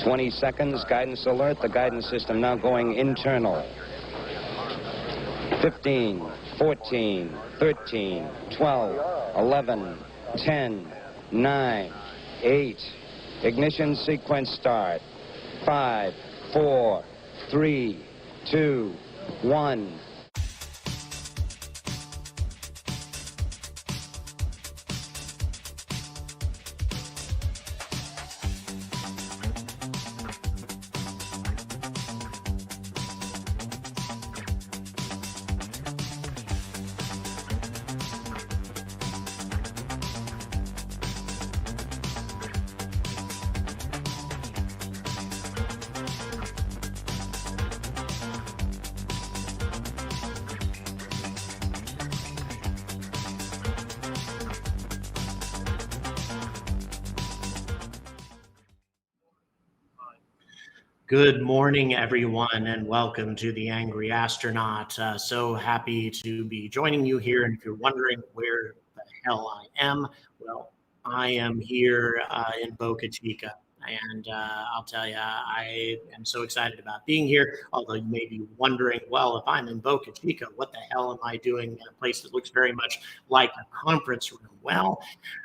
20 seconds, guidance alert. The guidance system now going internal. 15, 14, 13, 12, 11, 10, 9, 8. Ignition sequence start. 5, 4, 3, 2, 1. Good morning, everyone, and welcome to the Angry Astronaut. So happy to be joining you here. And if you're wondering where the hell I am, well, I am here in Boca Chica. And I'll tell you, I am so excited about being here. Although you may be wondering, well, if I'm in Boca Chica, what the hell am I doing in a place that looks very much like a conference room? Well,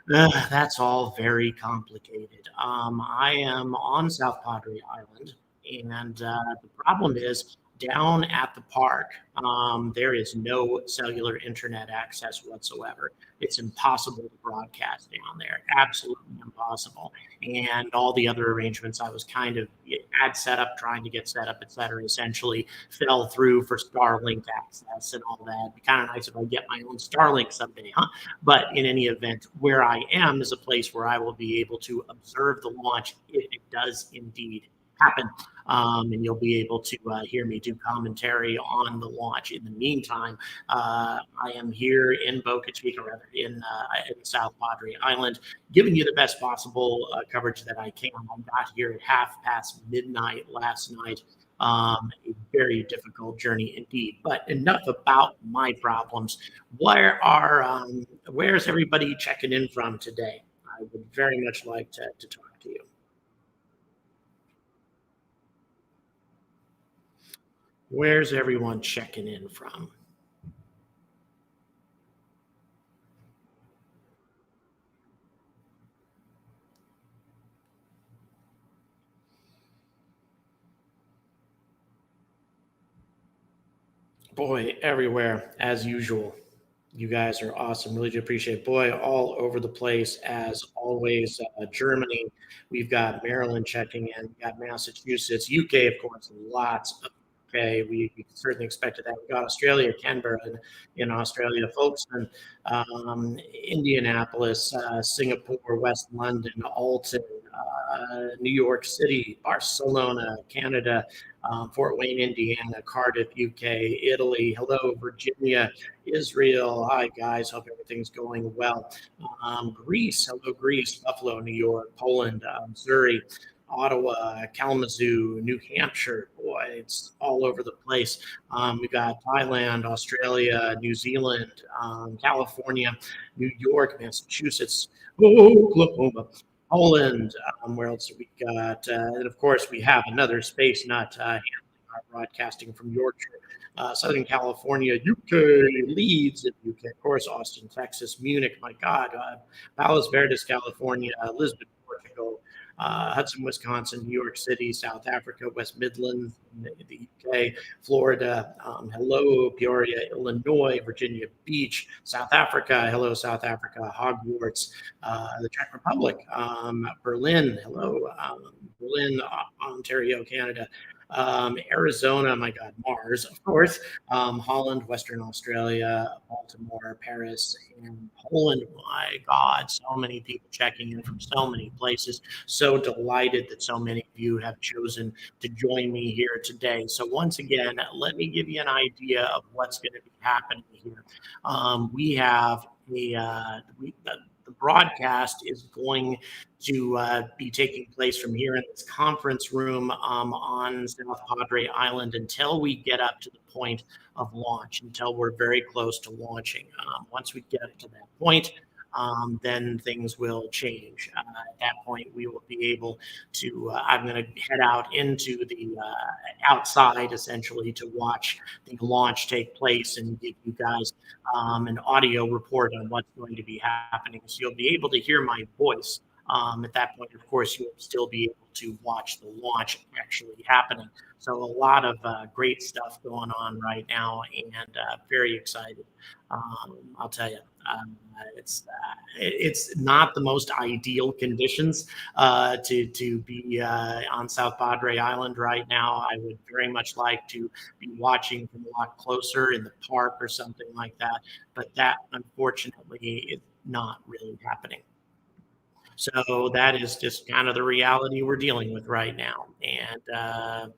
that's all very complicated. I am on South Padre Island. And the problem is down at the park, there is no cellular internet access whatsoever. It's impossible to broadcast down there, absolutely impossible. And all the other arrangements I was kind of trying to get set up, et cetera, essentially fell through for Starlink access and all that. It'd be kind of nice if I get my own Starlink someday, huh? But in any event, where I am is a place where I will be able to observe the launch if it does indeed happen. And you'll be able to hear me do commentary on the launch. In the meantime, I am here in Boca Chica, rather in South Padre Island, giving you the best possible coverage that I can. I got here at midnight last night. A very difficult journey indeed. But enough about my problems. Where's everybody checking in from today? I would very much like to talk to you. Where's everyone checking in from? Boy, everywhere, as usual. You guys are awesome. Really do appreciate it. Boy, all over the place, as always. Germany, we've got Maryland checking in. We've got Massachusetts, UK, of course, lots of UK. We certainly expected that. We got Australia, Canberra in Australia, Folkestone, Indianapolis, Singapore, West London, Alton, New York City, Barcelona, Canada, Fort Wayne, Indiana, Cardiff, UK, Italy. Hello, Virginia, Israel. Hi, guys. Hope everything's going well. Greece. Hello, Greece. Buffalo, New York, Poland, Missouri, Ottawa, Kalamazoo, New Hampshire. Boy, it's all over the place. We got Thailand, Australia, New Zealand, California, New York, Massachusetts, Oklahoma, Poland. Where else have we got? And of course, we have another space nut handling our broadcasting from Yorkshire, Southern California, UK, Leeds in UK, of course, Austin, Texas, Munich, my God, Palos Verdes, California, Lisbon, Portugal, Hudson, Wisconsin, New York City, South Africa, West Midlands, the UK, Florida, hello, Peoria, Illinois, Virginia Beach, South Africa, hello, South Africa, Hogwarts, the Czech Republic, Berlin, hello, Berlin, Ontario, Canada, Arizona, my God, Mars, of course, Holland, Western Australia, Baltimore, Paris, and Poland. My God, so many people checking in from so many places. So delighted that so many of you have chosen to join me here today. So once again, let me give you an idea of what's going to be happening here. We have the broadcast is going to be taking place from here in this conference room on South Padre Island until we get up to the point of launch, until we're very close to launching. Once we get to that point, then things will change. At that point, we will be able to, I'm going to head out into the outside essentially to watch the launch take place and give you guys an audio report on what's going to be happening. So you'll be able to hear my voice. At that point, of course, you'll still be able to watch the launch actually happening. So a lot of great stuff going on right now, and very excited. I'll tell you, it's not the most ideal conditions to be on South Padre Island right now. I would very much like to be watching from a lot closer in the park or something like that, but that unfortunately is not really happening. So that is just kind of the reality we're dealing with right now. And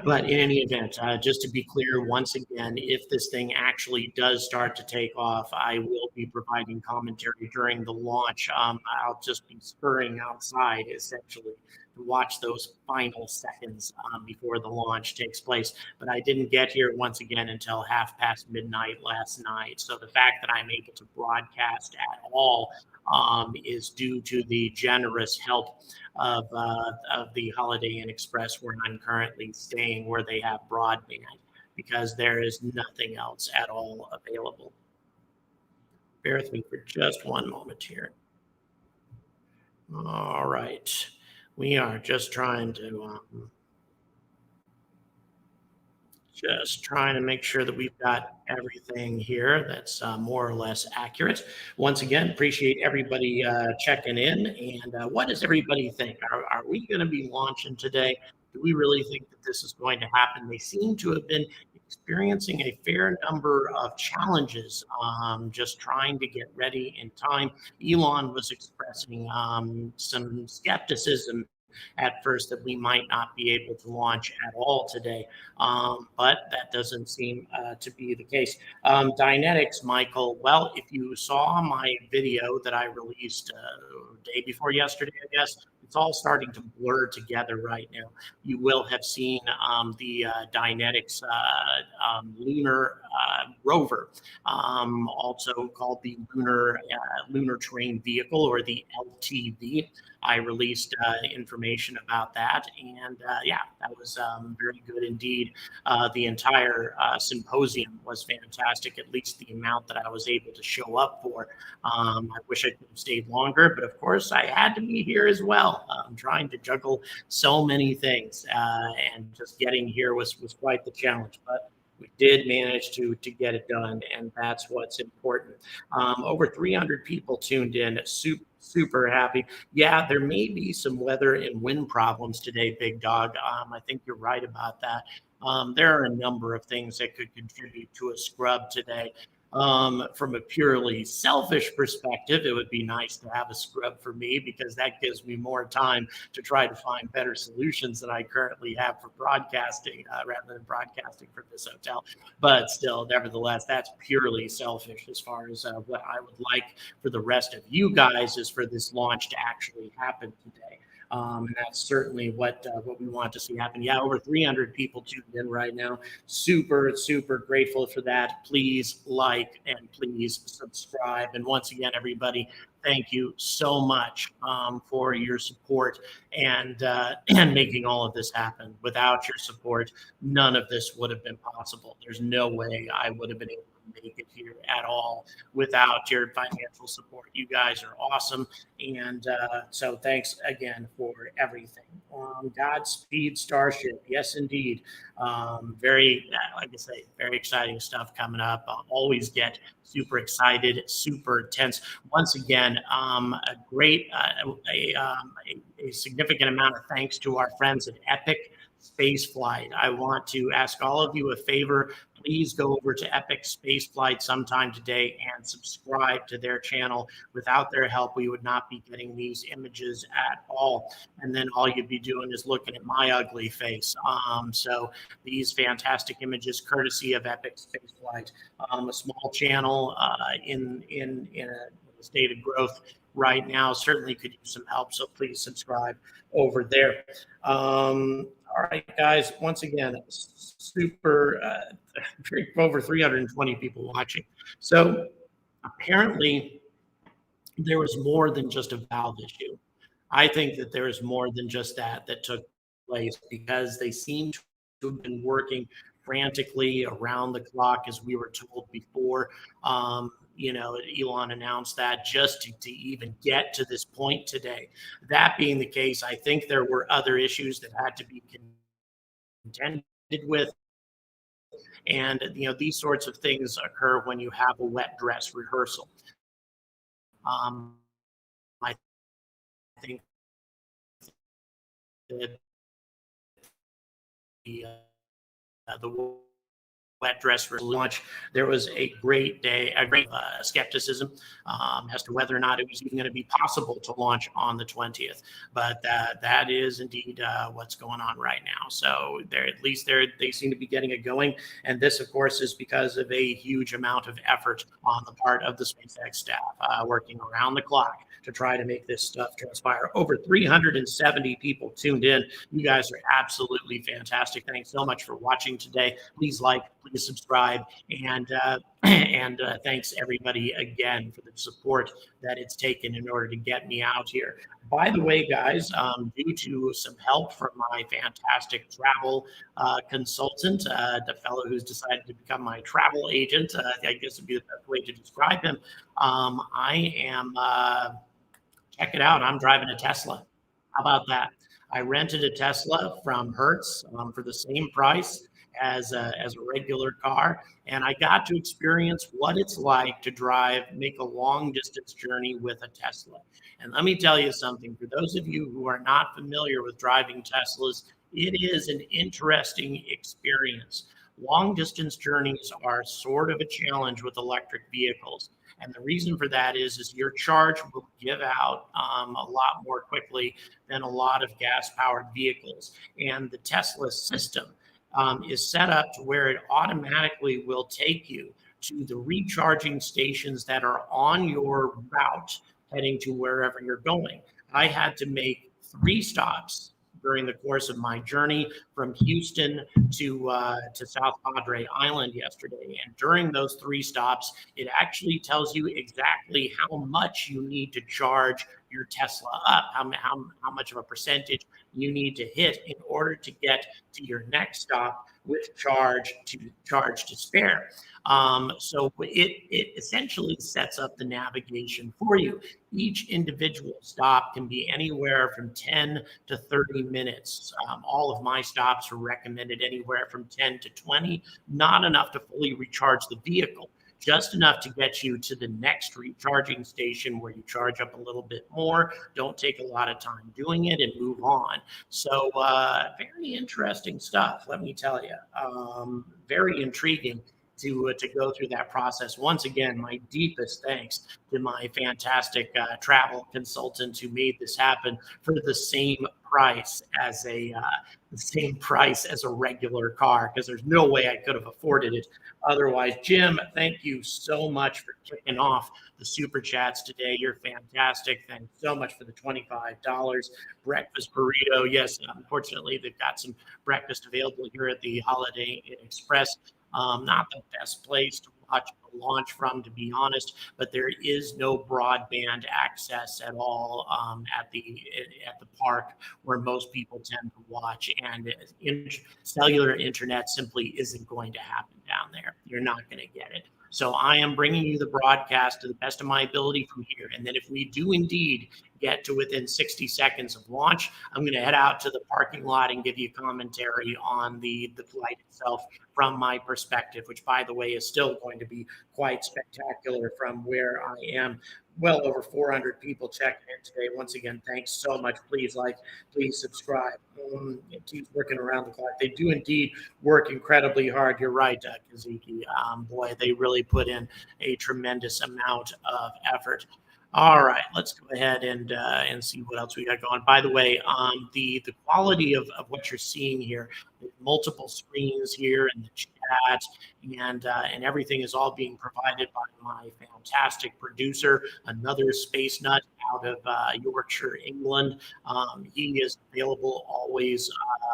but in any event, just to be clear, once again, if this thing actually does start to take off, I will be providing commentary during the launch. I'll just be spurring outside essentially to watch those final seconds before the launch takes place. But I didn't get here once again until midnight last night. So the fact that I'm able to broadcast at all is due to the generous help of the Holiday Inn Express where I'm currently staying, where they have broadband, because there is nothing else at all available. Bear with me for just one moment here. All right. We are just trying to make sure that we've got everything here that's more or less accurate. Once again, appreciate everybody checking in. And what does everybody think? Are we going to be launching today? Do we really think that this is going to happen? They seem to have been experiencing a fair number of challenges just trying to get ready in time. Elon was expressing some skepticism at first that we might not be able to launch at all today. But that doesn't seem to be the case. Dynetics, Michael, well, if you saw my video that I released day before yesterday, I guess, it's all starting to blur together right now. You will have seen the Dynetics lunar rover, also called the Lunar Terrain Vehicle, or the LTV. I released information about that, and yeah, that was very good indeed. The entire symposium was fantastic, at least the amount that I was able to show up for. I wish I could have stayed longer, but of course I had to be here as well. I'm trying to juggle so many things, and just getting here was quite the challenge, but we did manage to get it done, and that's what's important. Over 300 people tuned in. Super happy. Yeah, there may be some weather and wind problems today, Big Dog. I think you're right about that. There are a number of things that could contribute to a scrub today. From a purely selfish perspective, it would be nice to have a scrub for me, because that gives me more time to try to find better solutions than I currently have for broadcasting, rather than broadcasting from this hotel. But still, nevertheless, that's purely selfish. As far as what I would like for the rest of you guys is for this launch to actually happen today. And that's certainly what we want to see happen. Yeah, over 300 people tuned in right now. Super grateful for that. Please like and please subscribe. And once again, everybody, thank you so much for your support and making all of this happen. Without your support, none of this would have been possible. There's no way I would have been able to make it here at all without your financial support. You guys are awesome. And so thanks again for everything. Godspeed, Starship. Yes, indeed. Very, like I say, very exciting stuff coming up. I'll always get super excited, super tense. Once again, a great, a significant amount of thanks to our friends at Epic Spaceflight. I want to ask all of you a favor. Please go over to Epic Spaceflight sometime today and subscribe to their channel. Without their help, we would not be getting these images at all. And then all you'd be doing is looking at my ugly face. So these fantastic images, courtesy of Epic Spaceflight, a small channel in a state of growth right now, certainly could use some help. So please subscribe over there. All right, guys, once again, super, over 320 people watching. So apparently there was more than just a valve issue. I think that there is more than just that took place, because they seem to have been working frantically around the clock, as we were told before. Elon announced that just to even get to this point today. That being the case, I think there were other issues that had to be contended with. And, these sorts of things occur when you have a wet dress rehearsal. I think that the wet dress launch, there was a great skepticism as to whether or not it was even going to be possible to launch on the 20th. But that is indeed what's going on right now. So they seem to be getting it going. And this, of course, is because of a huge amount of effort on the part of the SpaceX staff, working around the clock to try to make this stuff transpire. Over 370 people tuned in. You guys are absolutely fantastic. Thanks so much for watching today. Please like, please subscribe, and thanks everybody again for the support that it's taken in order to get me out here. By the way, guys, due to some help from my fantastic travel consultant, the fellow who's decided to become my travel agent, I guess would be the best way to describe him. I am, check it out, I'm driving a Tesla. How about that? I rented a Tesla from Hertz for the same price as a regular car, and I got to experience what it's like to make a long distance journey with a Tesla. And let me tell you something, for those of you who are not familiar with driving Teslas, it is an interesting experience. Long distance journeys are sort of a challenge with electric vehicles. And the reason for that is your charge will give out a lot more quickly than a lot of gas-powered vehicles. And the Tesla system is set up to where it automatically will take you to the recharging stations that are on your route heading to wherever you're going. I had to make 3 stops during the course of my journey from Houston to South Padre Island yesterday. And during those 3 stops, it actually tells you exactly how much you need to charge your Tesla up, how much of a percentage you need to hit in order to get to your next stop with charge to spare. So it essentially sets up the navigation for you. Each individual stop can be anywhere from 10 to 30 minutes. All of my stops are recommended anywhere from 10 to 20, not enough to fully recharge the vehicle, just enough to get you to the next recharging station where you charge up a little bit more, don't take a lot of time doing it, and move on. So very interesting stuff, let me tell you. Very intriguing to go through that process. Once again, my deepest thanks to my fantastic travel consultant who made this happen for the same price as a regular car, because there's no way I could have afforded it otherwise. Jim, thank you so much for kicking off the super chats today. You're fantastic. Thanks so much for the $25 breakfast burrito. Yes, unfortunately, they've got some breakfast available here at the Holiday Inn Express. Not the best place to watch a launch from, to be honest, but there is no broadband access at all at the park where most people tend to watch, and cellular internet simply isn't going to happen down there. You're not going to get it. So I am bringing you the broadcast to the best of my ability from here. And then if we do indeed get to within 60 seconds of launch, I'm going to head out to the parking lot and give you commentary on the flight itself from my perspective, which, by the way, is still going to be quite spectacular from where I am. Well over 400 people checking in today. Once again, thanks so much. Please like, please subscribe. It keeps working around the clock. They do indeed work incredibly hard. You're right, Kazuki. Boy, they really put in a tremendous amount of effort. All right, let's go ahead and see what else we got going. By the way, the quality of what you're seeing here, multiple screens here in the chat, and everything is all being provided by my fantastic producer, another space nut out of Yorkshire, England. He is available always,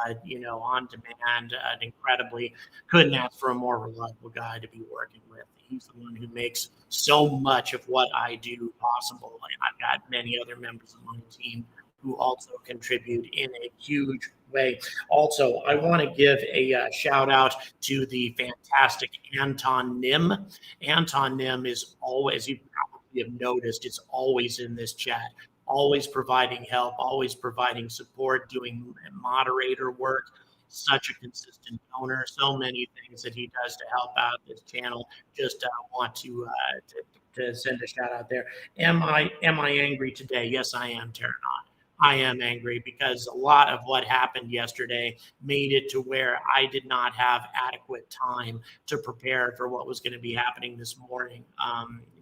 on demand. Incredibly, couldn't ask for a more reliable guy to be working with. He's the one who makes so much of what I do possible. I've got many other members of my team who also contribute in a huge way. Also, I want to give a shout out to the fantastic Anton Nim. Anton Nim is always, you probably have noticed, it's always in this chat, always providing help, always providing support, doing moderator work. Such a consistent donor, so many things that he does to help out this channel. Just want to send a shout out there. Am I angry today? Yes, I am, Terranon. I am angry because a lot of what happened yesterday made it to where I did not have adequate time to prepare for what was going to be happening this morning.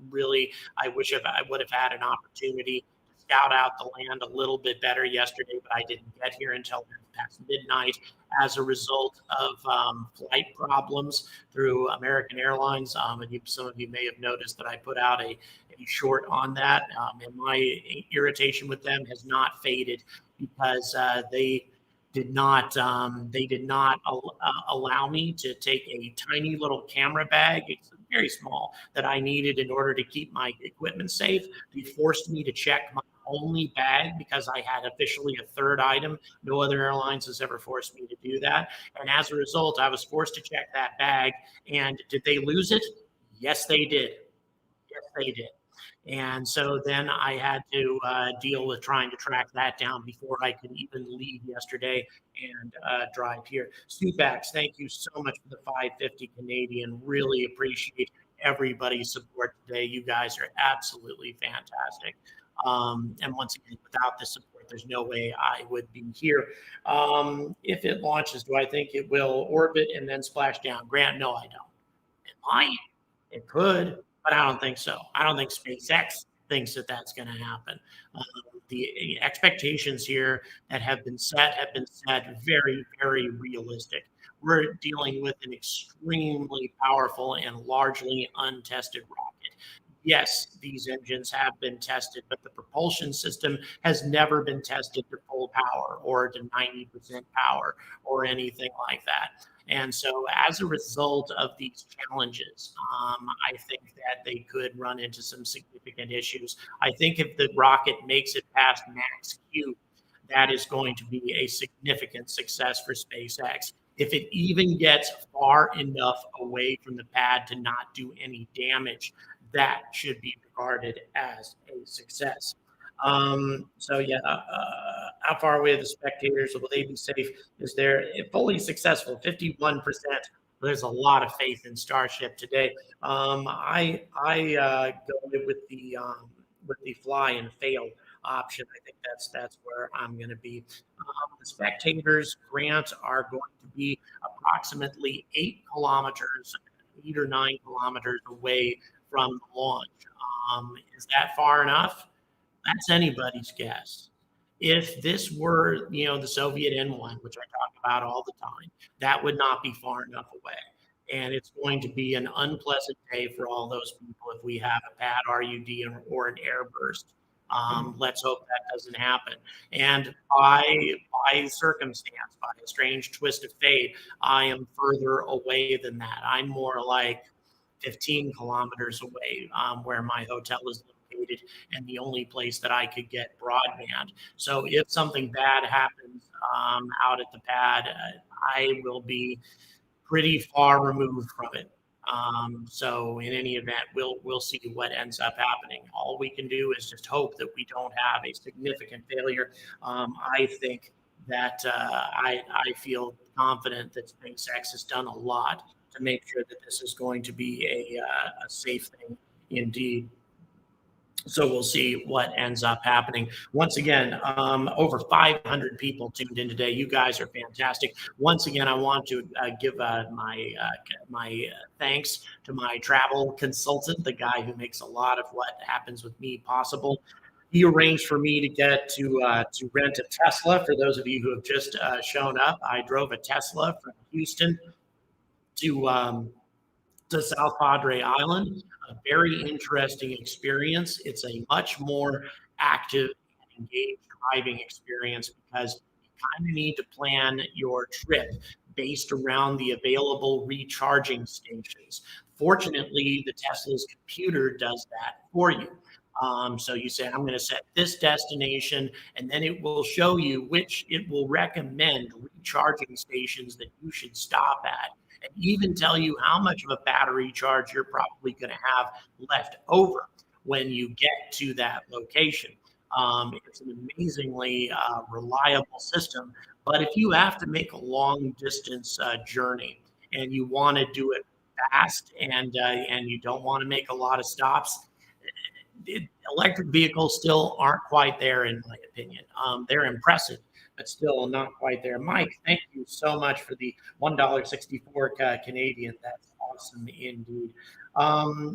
Really, I wish I would have had an opportunity to scout out the land a little bit better yesterday, but I didn't get here until past midnight as a result of flight problems through American Airlines. And some of you may have noticed that I put out a short on that, and my irritation with them has not faded because they did not allow me to take a tiny little camera bag. It's very small that I needed in order to keep my equipment safe. They forced me to check my only bag because I had officially a third item. No other airlines has ever forced me to do that. And as a result, I was forced to check that bag. And did they lose it? Yes, they did. Yes, they did. And so then I had to deal with trying to track that down before I could even leave yesterday and drive here. Stupax, thank you so much for the 550 Canadian. Really appreciate everybody's support today. You guys are absolutely fantastic. And once again, without the support, there's no way I would be here. If it launches, do I think it will orbit and then splash down? Grant, no, I don't. It might. It could, but I don't think so. I don't think SpaceX thinks that that's going to happen. The expectations here that have been set very, very realistic. We're dealing with an extremely powerful and largely untested rocket. Yes, these engines have been tested, but the propulsion system has never been tested to full power or to 90% power or anything like that. And so as a result of these challenges, I think that they could run into some significant issues. I think if the rocket makes it past max Q, that is going to be a significant success for SpaceX. If it even gets far enough away from the pad to not do any damage, that should be regarded as a success. So yeah, how far away are the spectators? Will they be safe? Is there fully successful? 51%. There's a lot of faith in Starship today. I go with the fly and fail option. I think that's where I'm going to be. The spectators, Grant, are going to be approximately 8 or 9 kilometers away from the launch. Is that far enough? That's anybody's guess. If this were, the Soviet N1, which I talk about all the time, that would not be far enough away. And it's going to be an unpleasant day for all those people if we have a bad RUD or an airburst. Let's hope that doesn't happen. And by circumstance, by a strange twist of fate, I am further away than that. I'm more like 15 kilometers away, where my hotel is located and the only place that I could get broadband. So if something bad happens out at the pad, I will be pretty far removed from it. So in any event, we'll see what ends up happening. All we can do is just hope that we don't have a significant failure. I think that I feel confident that SpaceX has done a lot to make sure that this is going to be a safe thing indeed. So we'll see what ends up happening. Once again, over 500 people tuned in today. You guys are fantastic. Once again, I want to give my thanks to my travel consultant, the guy who makes a lot of what happens with me possible. He arranged for me to get to rent a Tesla. For those of you who have just shown up, I drove a Tesla from Houston to South Padre Island. A very interesting experience. It's a much more active and engaged driving experience, because you kind of need to plan your trip based around the available recharging stations. Fortunately, the Tesla's computer does that for you. So you say, I'm going to set this destination, and then it will show you which it will recommend recharging stations that you should stop at, and even tell you how much of a battery charge you're probably going to have left over when you get to that location. It's an amazingly reliable system. But if you have to make a long distance journey and you want to do it fast, and you don't want to make a lot of stops, electric vehicles still aren't quite there, in my opinion. They're impressive, but still not quite there. Mike, thank you so much for the $1.64 Canadian. That's awesome indeed.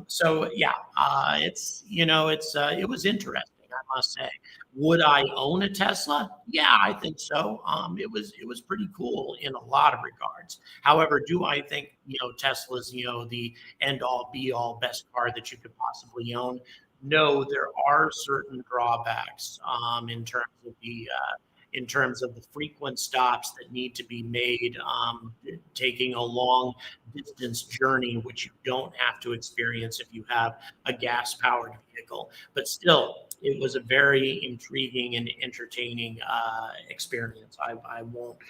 So yeah, it was interesting, I must say. Would I own a Tesla? Yeah, I think so. It was pretty cool in a lot of regards. However, do I think Tesla's the end all be all best car that you could possibly own? No, there are certain drawbacks in terms of the frequent stops that need to be made, taking a long distance journey, which you don't have to experience if you have a gas powered vehicle. But still, it was a very intriguing and entertaining experience. I won't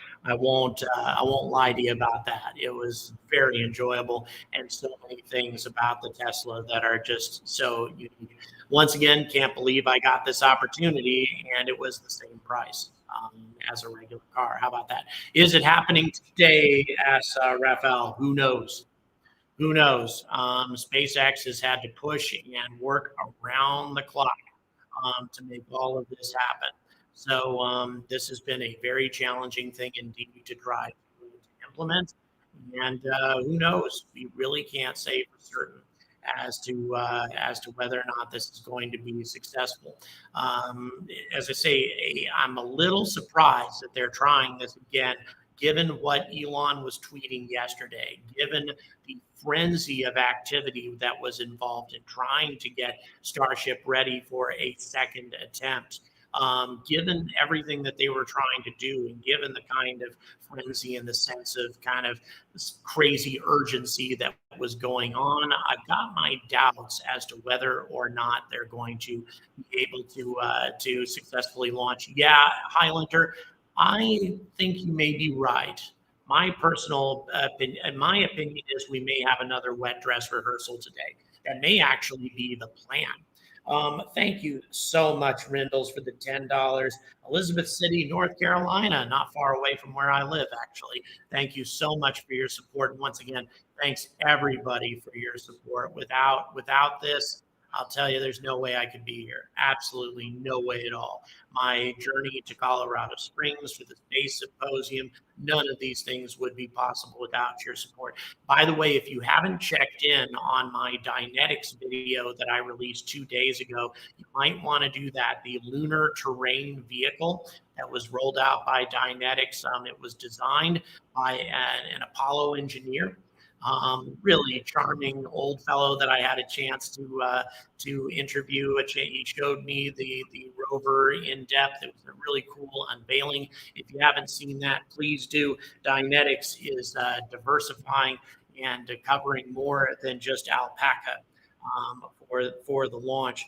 lie to you about that. It was very enjoyable, and so many things about the Tesla that are just so unique. Once again, can't believe I got this opportunity, and it was the same price as a regular car. How about that? Is it happening today? Asks Raphael. Who knows? Who knows? SpaceX has had to push and work around the clock to make all of this happen. So this has been a very challenging thing indeed to try to implement. And who knows? We really can't say for certain as to whether or not this is going to be successful. As I say, I'm a little surprised that they're trying this again, given what Elon was tweeting yesterday, given the frenzy of activity that was involved in trying to get Starship ready for a second attempt. Given everything that they were trying to do, and given the kind of frenzy and the sense of kind of this crazy urgency that was going on, I've got my doubts as to whether or not they're going to be able to successfully launch. Yeah, Highlander, I think you may be right. My personal opinion, my opinion is we may have another wet dress rehearsal today. That may actually be the plan. Thank you so much, Rindles, for the $10. Elizabeth City, North Carolina, not far away from where I live, actually. Thank you so much for your support. And once again, thanks everybody for your support. Without this, I'll tell you, there's no way I could be here. Absolutely no way at all. My journey to Colorado Springs for the Space Symposium, none of these things would be possible without your support. By the way, if you haven't checked in on my Dynetics video that I released 2 days ago, you might want to do that. The lunar terrain vehicle that was rolled out by Dynetics. It was designed by an Apollo engineer. Really charming old fellow that I had a chance to interview. He showed me the rover in depth. It was a really cool unveiling. If you haven't seen that, please do. Dynetics is diversifying and covering more than just alpaca for the launch.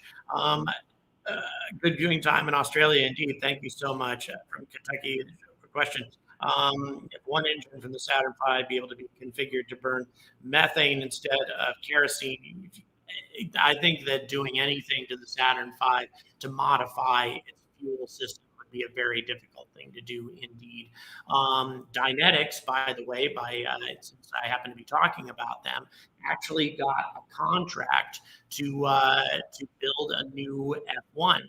Good viewing time in Australia, indeed. Thank you so much from Kentucky for questions. If one engine from the Saturn V be able to be configured to burn methane instead of kerosene, I think that doing anything to the Saturn V to modify its fuel system would be a very difficult thing to do indeed. Dynetics, by the way, since I happen to be talking about them, actually got a contract to build a new F1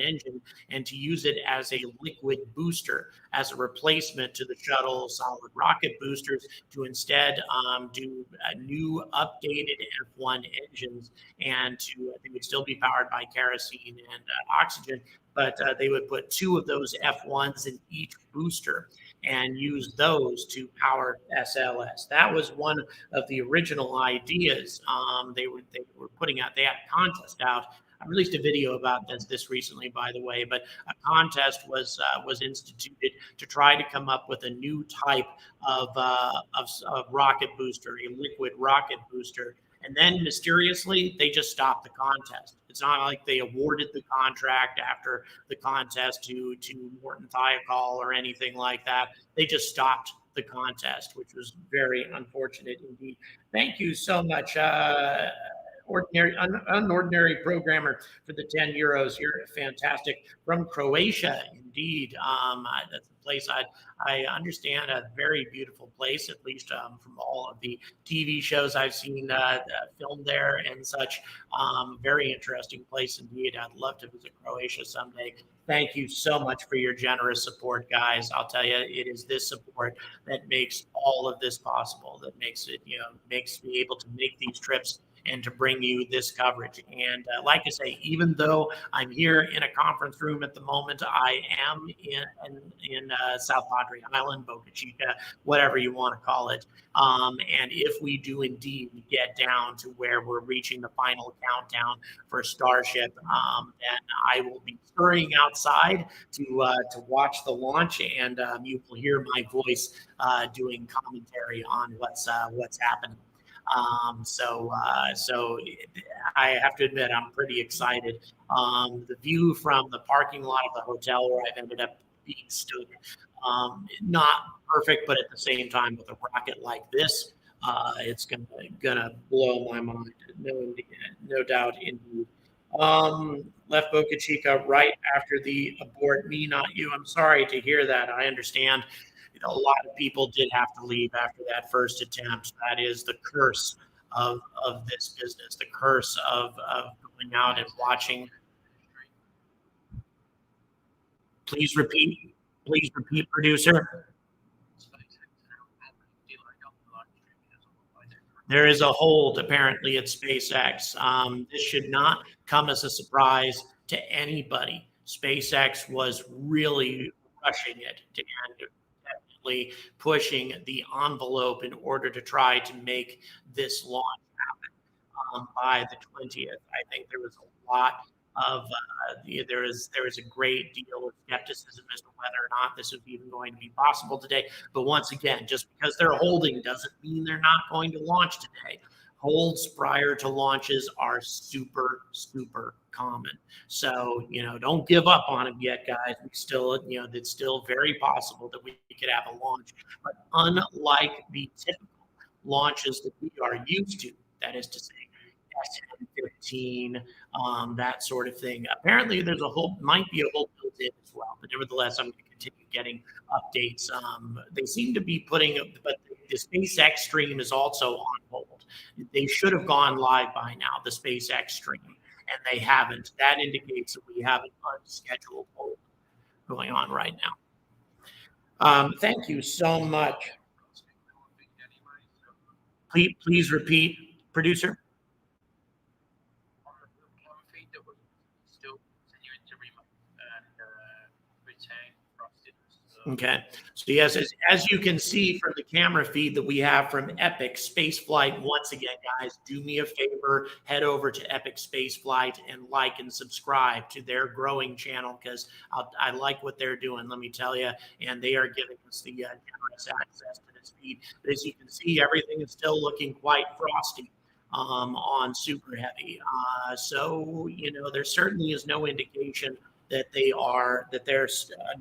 engine, and to use it as a liquid booster, as a replacement to the shuttle solid rocket boosters, to instead do new updated F1 engines, and they would still be powered by kerosene and oxygen, but they would put 2 of those F1s in each booster and use those to power SLS. That was one of the original ideas. They were putting out. They had a contest out I released a video about this recently, by the way, but a contest was instituted to try to come up with a new type of rocket booster, a liquid rocket booster. And then mysteriously, they just stopped the contest. It's not like they awarded the contract after the contest to Morton Thiokol or anything like that. They just stopped the contest, which was very unfortunate indeed. Thank you so much, unordinary programmer, for the 10 euros. You're fantastic. From Croatia, indeed. That's a place I understand, a very beautiful place, at least from all of the TV shows I've seen filmed there and such. Very interesting place indeed. I'd love to visit Croatia someday. Thank you so much for your generous support, guys. I'll tell you, it is this support that makes all of this possible, that makes it, makes me able to make these trips and to bring you this coverage. And like I say, even though I'm here in a conference room at the moment, I am in South Padre Island, Boca Chica, whatever you want to call it. And if we do indeed get down to where we're reaching the final countdown for Starship, then I will be scurrying outside to watch the launch, and you will hear my voice doing commentary on what's happening. So I have to admit, I'm pretty excited. The view from the parking lot of the hotel where I've ended up being stood, not perfect, but at the same time, with a rocket like this, it's gonna blow my mind. No doubt indeed. Left Boca Chica right after the abort. Me, not you. I'm sorry to hear that. I understand. A lot of people did have to leave after that first attempt. That is the curse of this business, the curse of going out and watching. Please repeat, producer. There is a hold apparently at SpaceX. This should not come as a surprise to anybody. SpaceX was really rushing it and pushing the envelope in order to try to make this launch happen by the 20th. I think there was a lot of there is a great deal of skepticism as to whether or not this is even going to be possible today. But once again, just because they're holding doesn't mean they're not going to launch today. Holds prior to launches are super common. So, don't give up on them yet, guys. We still, it's still very possible that we could have a launch. But unlike the typical launches that we are used to, that is to say, SN15, that sort of thing. Apparently, might be a hold built in as well. But nevertheless, I'm going to continue getting updates. They seem to be but the SpaceX stream is also on hold. They should have gone live by now, the SpaceX stream, and they haven't. That indicates that we have an unscheduled hold going on right now. Thank you so much. Please repeat, producer. Okay. So yes, as you can see from the camera feed that we have from Epic Spaceflight, once again, guys, do me a favor, head over to Epic Spaceflight and like and subscribe to their growing channel, because I like what they're doing, let me tell you, and they are giving us the generous access to this feed. But as you can see, everything is still looking quite frosty on Super Heavy. So, there certainly is no indication that they're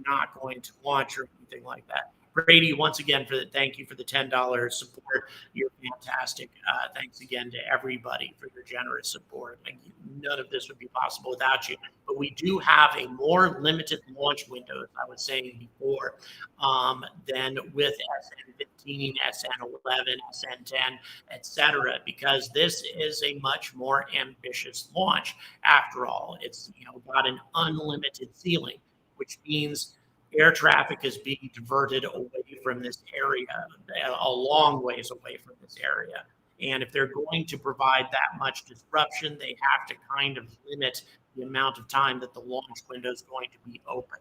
not going to launch or anything like that. Brady, once again, thank you for the $10 support. You're fantastic. Thanks again to everybody for your generous support. None of this would be possible without you. But we do have a more limited launch window, as I was saying before, than with SN15, SN11, SN10, etc., because this is a much more ambitious launch. After all, it's got an unlimited ceiling, which means air traffic is being diverted away from this area, a long ways away from this area. And if they're going to provide that much disruption, they have to kind of limit the amount of time that the launch window is going to be open.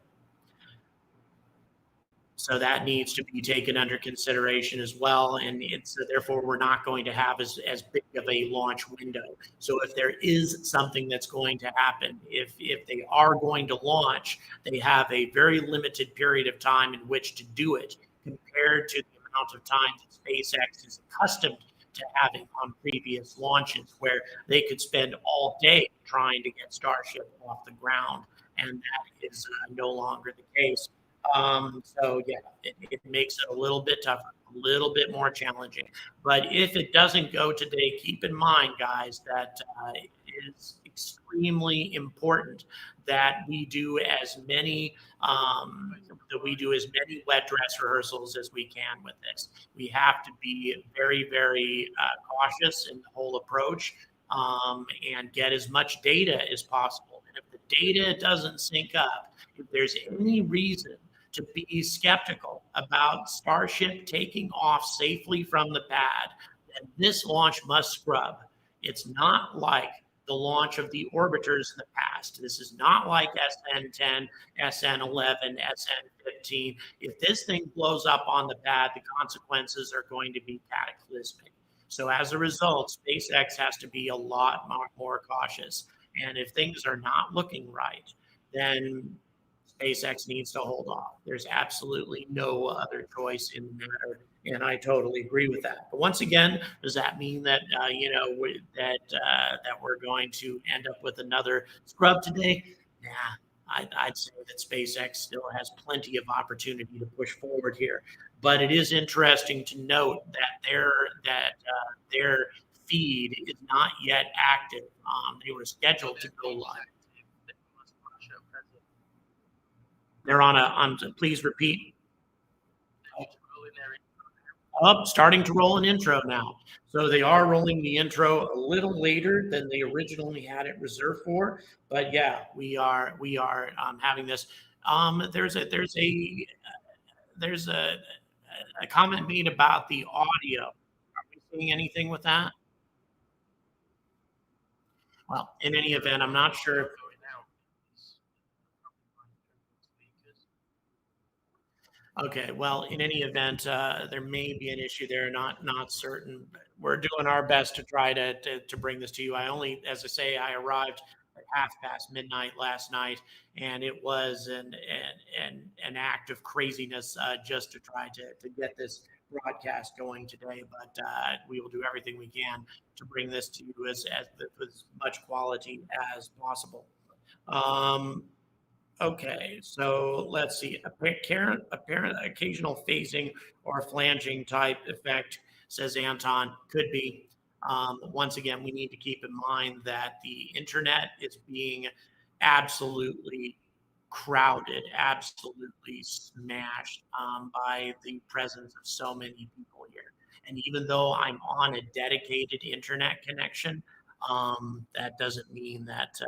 So that needs to be taken under consideration as well. And it's therefore we're not going to have as big of a launch window. So if there is something that's going to happen, if they are going to launch, they have a very limited period of time in which to do it compared to the amount of time that SpaceX is accustomed to having on previous launches, where they could spend all day trying to get Starship off the ground. And that is no longer the case. So yeah, it makes it a little bit tougher, a little bit more challenging. But if it doesn't go today, keep in mind, guys, that it is extremely important that we do as many wet dress rehearsals as we can with this. We have to be very, very cautious in the whole approach, and get as much data as possible. And if the data doesn't sync up, if there's any reason to be skeptical about Starship taking off safely from the pad, then this launch must scrub. It's not like the launch of the orbiters in the past. This is not like SN10, SN11, SN15. If this thing blows up on the pad, the consequences are going to be cataclysmic. So as a result, SpaceX has to be a lot more cautious. And if things are not looking right, then SpaceX needs to hold off. There's absolutely no other choice in the matter, and I totally agree with that. But once again, does that mean that that we're going to end up with another scrub today? Nah, I'd say that SpaceX still has plenty of opportunity to push forward here. But it is interesting to note that their feed is not yet active. They were scheduled to go live. They're please repeat. Starting to roll an intro now. So they are rolling the intro a little later than they originally had it reserved for. But yeah, we are having this. There's a comment made about the audio. Are we seeing anything with that? Well, in any event, I'm not sure. Okay, well, in any event, there may be an issue there. Not certain. We're doing our best to try to bring this to you. As I say, I arrived at midnight last night, and it was an act of craziness just to try to get this broadcast going today. But we will do everything we can to bring this to you as with much quality as possible. Okay, so let's see. Apparent occasional phasing or flanging type effect, says Anton, could be. Once again, we need to keep in mind that the internet is being absolutely crowded, absolutely smashed by the presence of so many people here. And even though I'm on a dedicated internet connection, that doesn't mean that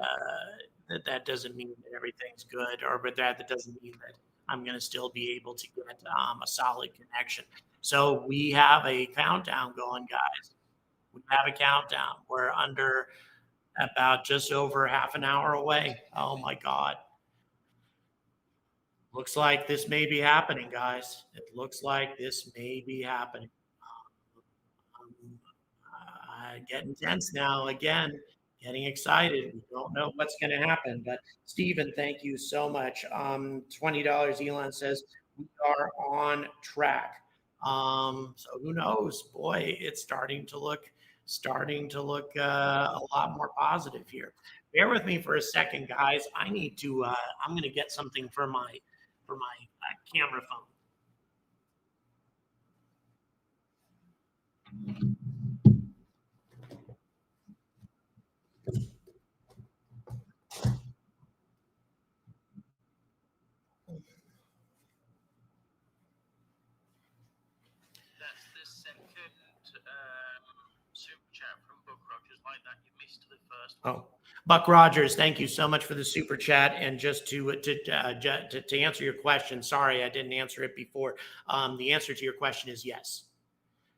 doesn't mean that everything's good, but that doesn't mean that I'm going to still be able to get a solid connection. So we have a countdown going, guys. We have a countdown. We're under about just over half an hour away. Oh my God. Looks like this may be happening, guys. It looks like this may be happening. Getting tense now again. Getting excited. We don't know what's going to happen. But Stephen, thank you so much. $20. Elon says we are on track. So who knows? Boy, it's starting to look a lot more positive here. Bear with me for a second, guys. I'm going to get something for my camera phone. Oh, Buck Rogers, thank you so much for the super chat. And just to answer your question, sorry I didn't answer it before. The answer to your question is yes.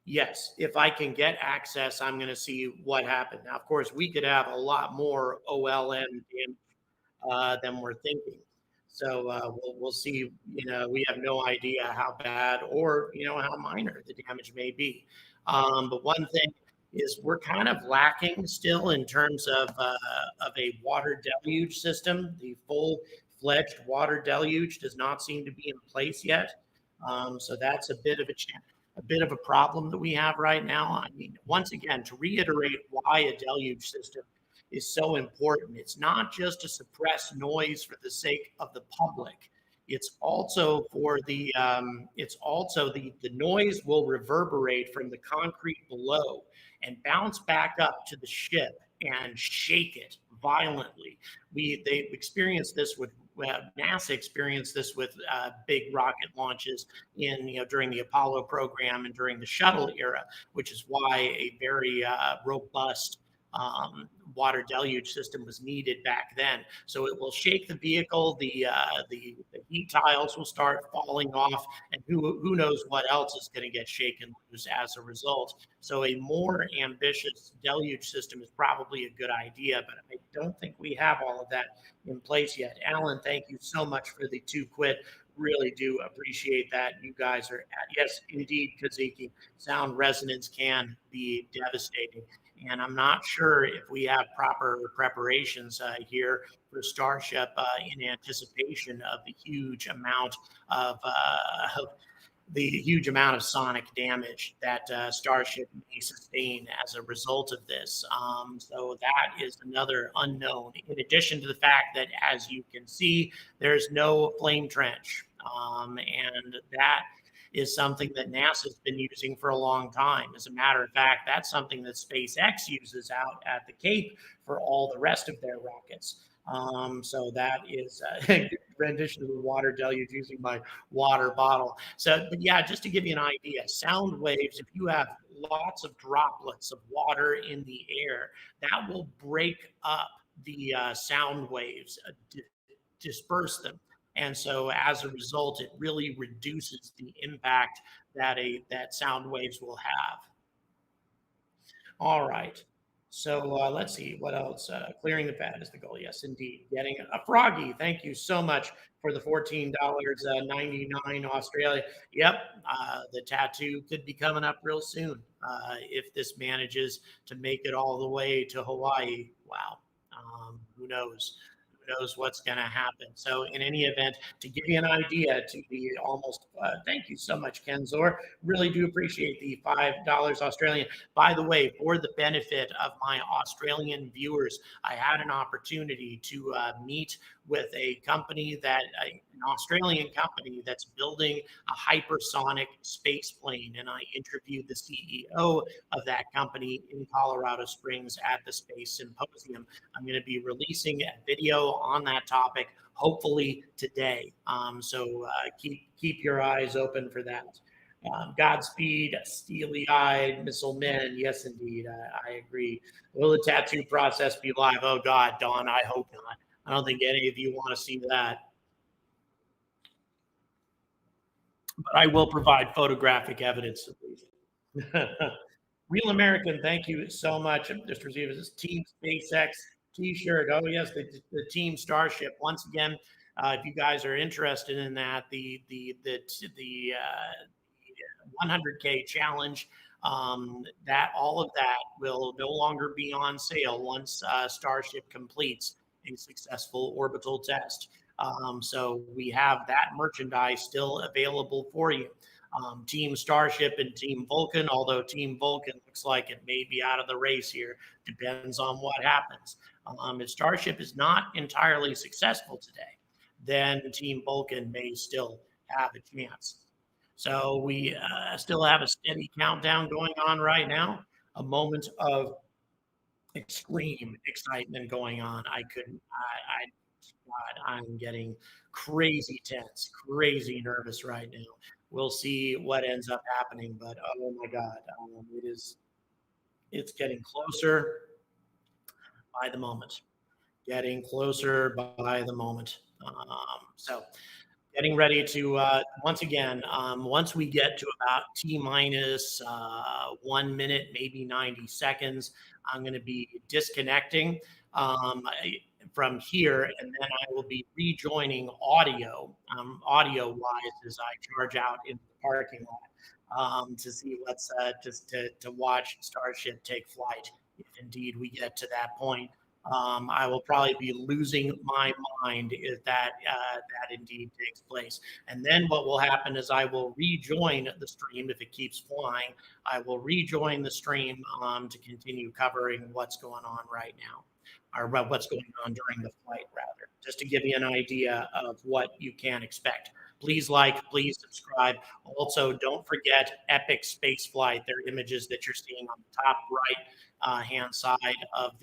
Yes, if I can get access, I'm going to see what happened. Now, of course, we could have a lot more OLN damage than we're thinking. So we'll see. We have no idea how bad or how minor the damage may be. But one thing is we're kind of lacking still in terms of a water deluge system. The full-fledged water deluge does not seem to be in place yet. So that's a bit of a bit of a problem that we have right now. I mean, once again, to reiterate why a deluge system is so important. It's not just to suppress noise for the sake of the public. It's also for the noise will reverberate from the concrete below and bounce back up to the ship and shake it violently. They experienced this with NASA experienced this with big rocket launches during the Apollo program and during the shuttle era, which is why a very robust water deluge system was needed back then. So it will shake the vehicle. The heat tiles will start falling off, and who knows what else is going to get shaken loose as a result. So a more ambitious deluge system is probably a good idea, but I don't think we have all of that in place yet. Alan, thank you so much for the 2 quid. Really do appreciate that. You guys are yes, indeed, Kaziki. Sound resonance can be devastating. And I'm not sure if we have proper preparations here for Starship in anticipation of the huge amount of sonic damage that Starship may sustain as a result of this. So that is another unknown. In addition to the fact that, as you can see, there's no flame trench, and that is something that NASA's been using for a long time. As a matter of fact, that's something that SpaceX uses out at the Cape for all the rest of their rockets. So that is a rendition of the water deluge using my water bottle. So, but yeah, just to give you an idea, sound waves, if you have lots of droplets of water in the air, that will break up the sound waves, disperse them. And so as a result, it really reduces the impact that sound waves will have. All right. So let's see what else. Clearing the pad is the goal. Yes, indeed. Getting a Froggy. Thank you so much for the $14.99 Australia. Yep. The tattoo could be coming up real soon if this manages to make it all the way to Hawaii. Wow. Who knows? Knows what's going to happen. So in any event, to give you an idea, to be almost, thank you so much, Kenzor. Really do appreciate the $5 Australian. By the way, for the benefit of my Australian viewers, I had an opportunity to meet with a company an Australian company that's building a hypersonic space plane. And I interviewed the CEO of that company in Colorado Springs at the Space Symposium. I'm going to be releasing a video on that topic, hopefully today. So keep your eyes open for that. Godspeed, steely-eyed missile men. Yes, indeed, I agree. Will the tattoo process be live? Oh God, Don, I hope not. I don't think any of you want to see that. But I will provide photographic evidence at least. Real American, thank you so much. Just received this Team SpaceX T-shirt. Oh yes, the Team Starship. Once again, if you guys are interested in that, the 100K challenge, that all of that will no longer be on sale once Starship completes a successful orbital test. So we have that merchandise still available for you. Team Starship and Team Vulcan, although Team Vulcan looks like it may be out of the race here, depends on what happens. If Starship is not entirely successful today, then Team Vulcan may still have a chance. So we still have a steady countdown going on right now, a moment of extreme excitement going on. I'm getting crazy tense, crazy nervous right now. We'll see what ends up happening, but oh my God, it's getting closer by the moment, getting closer by the moment. So getting ready to, once again, once we get to about T-minus 1 minute, maybe 90 seconds, I'm going to be disconnecting. from here, and then I will be rejoining audio-wise as I charge out in the parking lot to see what's just to watch Starship take flight. If indeed we get to that point, I will probably be losing my mind if that indeed takes place. And then what will happen is I will rejoin the stream if it keeps flying. I will rejoin the stream to continue covering what's going on right now, or what's going on during the flight, rather, just to give you an idea of what you can expect. Please like, please subscribe. Also, don't forget Epic Space Flight. They're images that you're seeing on the top right hand side of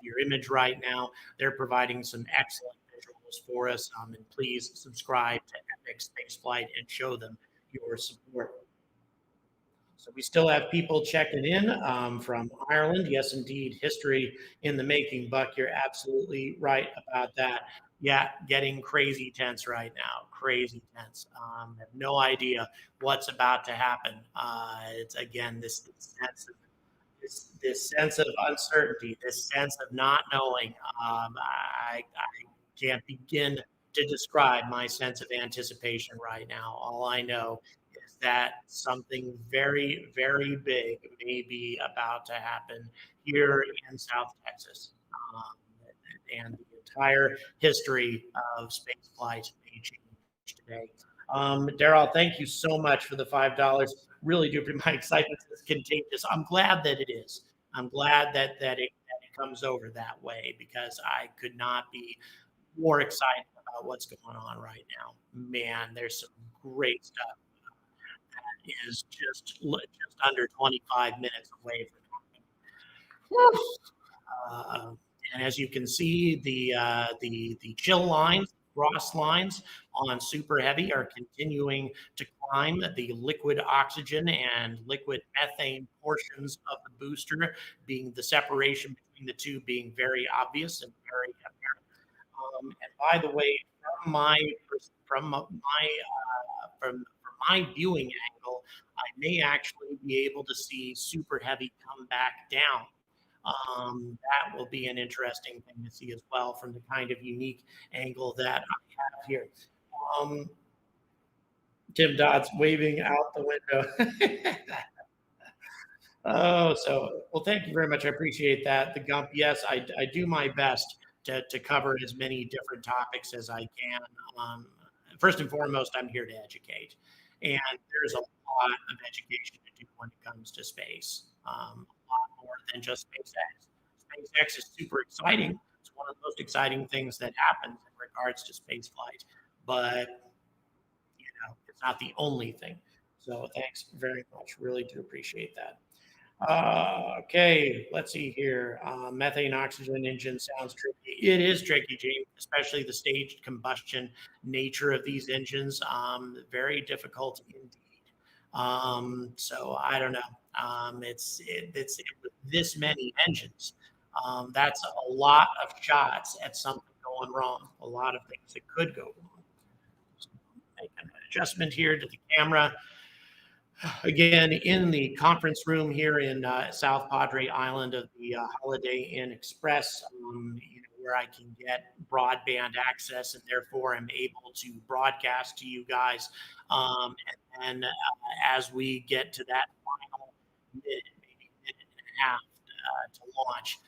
your image right now. They're providing some excellent visuals for us, and please subscribe to Epic Space Flight and show them your support. So we still have people checking in from Ireland. Yes, indeed, history in the making, Buck. You're absolutely right about that. Yeah, getting crazy tense right now. Crazy tense. Have no idea what's about to happen. It's again this sense of uncertainty, this sense of not knowing. I can't begin to describe my sense of anticipation right now. All I know is that something very, very big may be about to happen here in South Texas. And the entire history of space flight may change today. Daryl, thank you so much for the $5. Really do. My excitement is contagious. I'm glad that it is. I'm glad that it comes over that way, because I could not be more excited about what's going on right now. Man, there's some great stuff that is just under 25 minutes away from happening. And as you can see, the chill lines, frost lines on Super Heavy are continuing to climb. The liquid oxygen and liquid methane portions of the booster, being the separation between the two being very obvious and very apparent. And by the way, from my viewing angle, I may actually be able to see Super Heavy come back down. That will be an interesting thing to see as well, from the kind of unique angle that I have here. Tim Dodd's waving out the window. Oh, so, well, thank you very much. I appreciate that. The Gump, yes, I do my best to cover as many different topics as I can. First and foremost, I'm here to educate. And there's a lot of education to do when it comes to space. A lot more than just SpaceX. SpaceX is super exciting. It's one of the most exciting things that happens in regards to space flight. But, it's not the only thing. So thanks very much. Really do appreciate that. Okay, let's see here. Methane oxygen engine sounds tricky. It is tricky, Gene, especially the staged combustion nature of these engines. Very difficult indeed. So I don't know. It's with this many engines. That's a lot of shots at something going wrong. A lot of things that could go wrong. So make an adjustment here to the camera. Again, in the conference room here in South Padre Island of the Holiday Inn Express, where I can get broadband access, and therefore I'm able to broadcast to you guys. And as we get to that final maybe minute and a half to launch,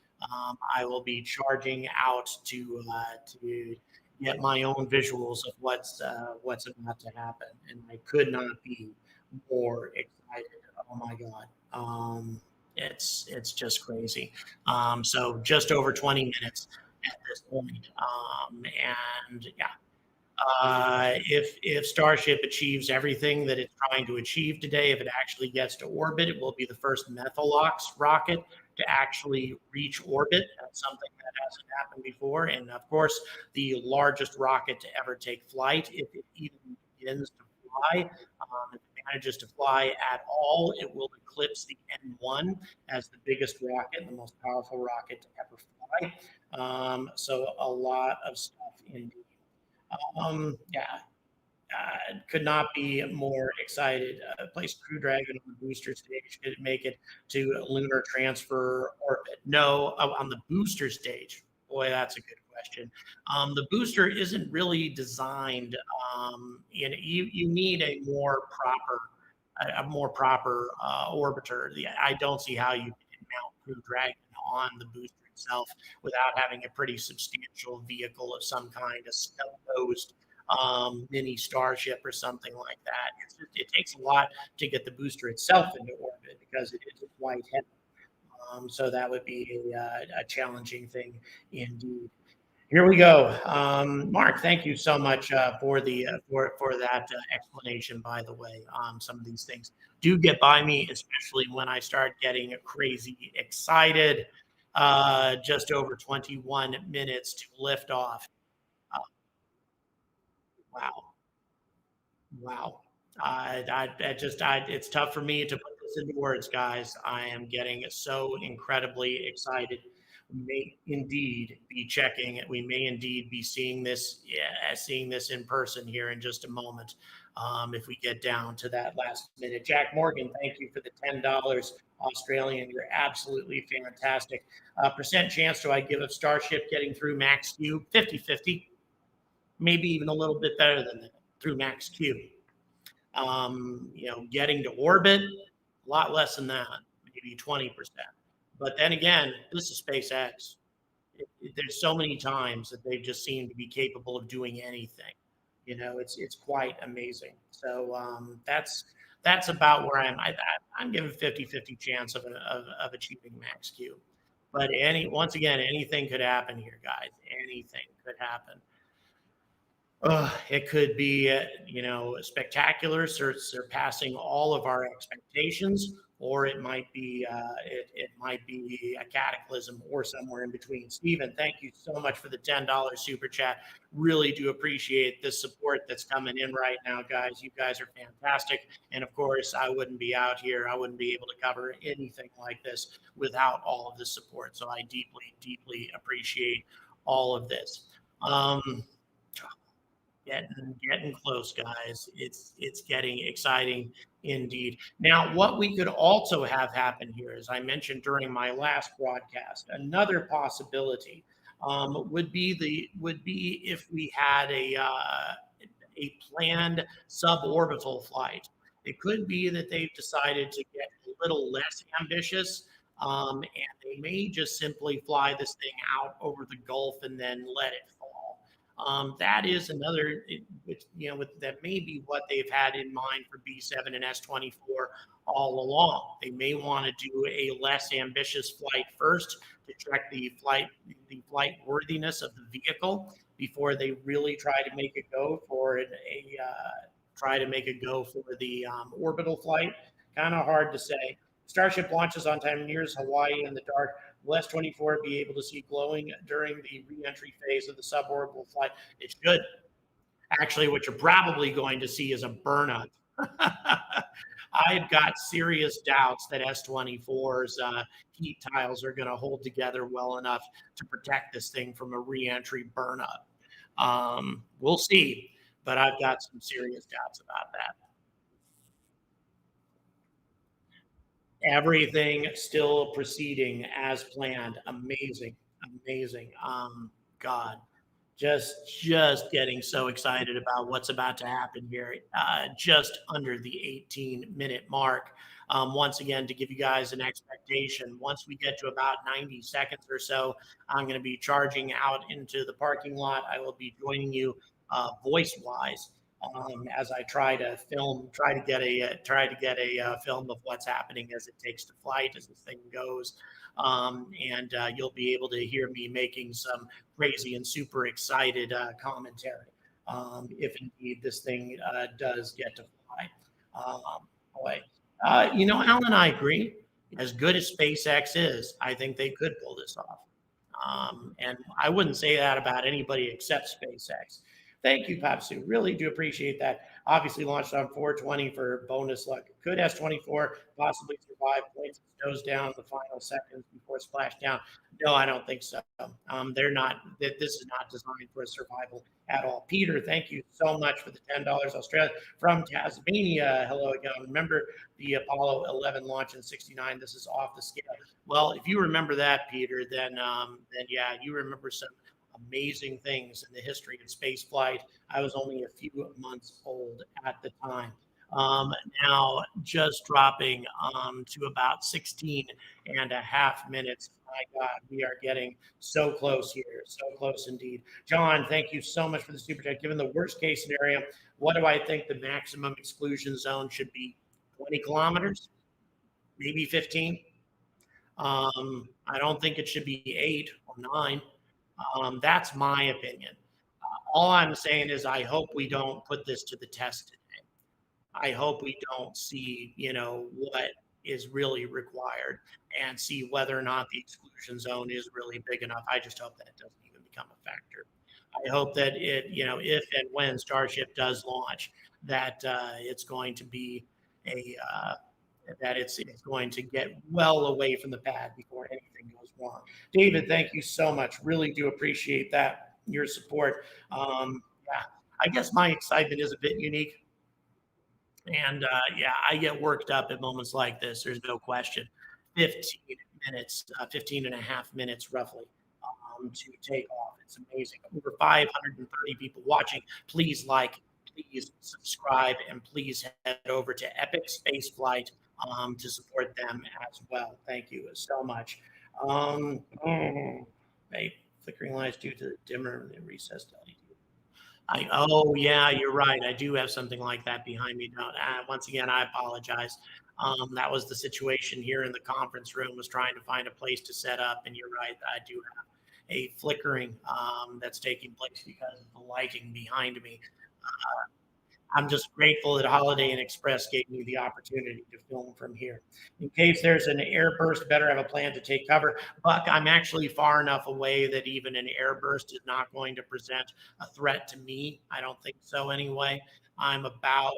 I will be charging out to get my own visuals of what's about to happen, and I could not be more excited. Oh my God. It's just crazy. So just over 20 minutes at this point. And yeah, if Starship achieves everything that it's trying to achieve today, if it actually gets to orbit, it will be the first Methalox rocket to actually reach orbit. That's something that hasn't happened before. And of course, the largest rocket to ever take flight, if it even begins to fly. If it manages to fly at all, it will eclipse the N1 as the biggest rocket, the most powerful rocket to ever fly. So a lot of stuff indeed. Could not be more excited. Place Crew Dragon on the booster stage. Could it make it to lunar transfer orbit? No, on the booster stage. Boy, that's a good question. The booster isn't really designed. You need a more proper orbiter. I don't see how you can mount Crew Dragon on the booster itself without having a pretty substantial vehicle of some kind, a snub-nosed mini Starship or something like that. It takes a lot to get the booster itself into orbit because it is quite heavy. So that would be a challenging thing indeed. Here we go, Mark. Thank you so much for the for that explanation. By the way, some of these things do get by me, especially when I start getting crazy excited. Just over 21 minutes to lift off. Uh, wow, wow. It's tough for me to put this into words, guys. I am getting so incredibly excited. We may indeed be checking it. We may indeed be seeing this, seeing this in person here in just a moment. If we get down to that last minute, Jack Morgan, thank you for the $10 Australian. You're absolutely fantastic. Percent chance do I give of Starship getting through Max Q? 50-50, maybe even a little bit better than that through Max Q. Getting to orbit, a lot less than that, maybe 20%. But then again, this is SpaceX. There's so many times that they just seem to be capable of doing anything. It's quite amazing. So that's about where I'm giving 50-50 chance of achieving Max Q. But once again, anything could happen here, guys. Anything could happen. It could be, spectacular, surpassing all of our expectations, or it might be, it might be a cataclysm or somewhere in between. Stephen, thank you so much for the $10 super chat. Really do appreciate the support that's coming in right now, guys. You guys are fantastic, and of course, I wouldn't be out here. I wouldn't be able to cover anything like this without all of the support. So I deeply, deeply appreciate all of this. Getting close, guys. It's getting exciting indeed. Now, what we could also have happen here, as I mentioned during my last broadcast, another possibility would be if we had a planned suborbital flight. It could be that they've decided to get a little less ambitious, and they may just simply fly this thing out over the Gulf and then let it fall. That is another, that may be what they've had in mind for B7 and S24 all along. They may want to do a less ambitious flight first to check the flight worthiness of the vehicle before they really try to make a go for the orbital flight. Kind of hard to say. Starship launches on time, nears Hawaii in the dark. Will S24 be able to see glowing during the re-entry phase of the suborbital flight? It should. Actually, what you're probably going to see is a burnout. I've got serious doubts that S24's heat tiles are going to hold together well enough to protect this thing from a re-entry burnup. We'll see, but I've got some serious doubts about that. Everything still proceeding as planned. Amazing. God, just getting so excited about what's about to happen here. Just under the 18-minute mark. Once again, to give you guys an expectation, once we get to about 90 seconds or so, I'm going to be charging out into the parking lot. I will be joining you voice-wise. As I try to get a film of what's happening as it takes to flight, as this thing goes. And you'll be able to hear me making some crazy and super excited commentary if indeed this thing does get to fly. Alan, I agree. As good as SpaceX is, I think they could pull this off. And I wouldn't say that about anybody except SpaceX. Thank you, Papsu. Really do appreciate that. Obviously launched on 420 for bonus luck. Could S-24 possibly survive points it goes down the final seconds before splashdown? No, I don't think so. They're not. This is not designed for survival at all. Peter, thank you so much for the $10. Australia from Tasmania. Hello again. Remember the Apollo 11 launch in '69? This is off the scale. Well, if you remember that, Peter, then yeah, you remember some amazing things in the history of space flight. I was only a few months old at the time. Now just dropping to about 16 and a half minutes. My God, we are getting so close here, so close indeed. John, thank you so much for the super chat. Given the worst case scenario, what do I think the maximum exclusion zone should be? 20 kilometers, maybe 15. I don't think it should be 8 or 9. That's my opinion. All I'm saying is I hope we don't put this to the test today. I hope we don't see, what is really required and see whether or not the exclusion zone is really big enough. I just hope that it doesn't even become a factor. I hope that it, if and when Starship does launch, that it's going to be that it's going to get well away from the pad before anything goes wrong. David, thank you so much. Really do appreciate that, your support. Yeah, I guess my excitement is a bit unique. And yeah, I get worked up at moments like this. There's no question. 15 minutes, 15 and a half minutes roughly to take off. It's amazing. Over 530 people watching. Please like, please subscribe, and please head over to Epic Spaceflight to support them as well. Thank you so much. Flickering lights due to the dimmer and recessed LED. Oh yeah, you're right. I do have something like that behind me. No, once again, I apologize. That was the situation here in the conference room. Was trying to find a place to set up, and you're right. I do have a flickering that's taking place because of the lighting behind me. I'm just grateful that Holiday Inn Express gave me the opportunity to film from here. In case there's an airburst, better have a plan to take cover. Buck, I'm actually far enough away that even an airburst is not going to present a threat to me. I don't think so anyway. I'm about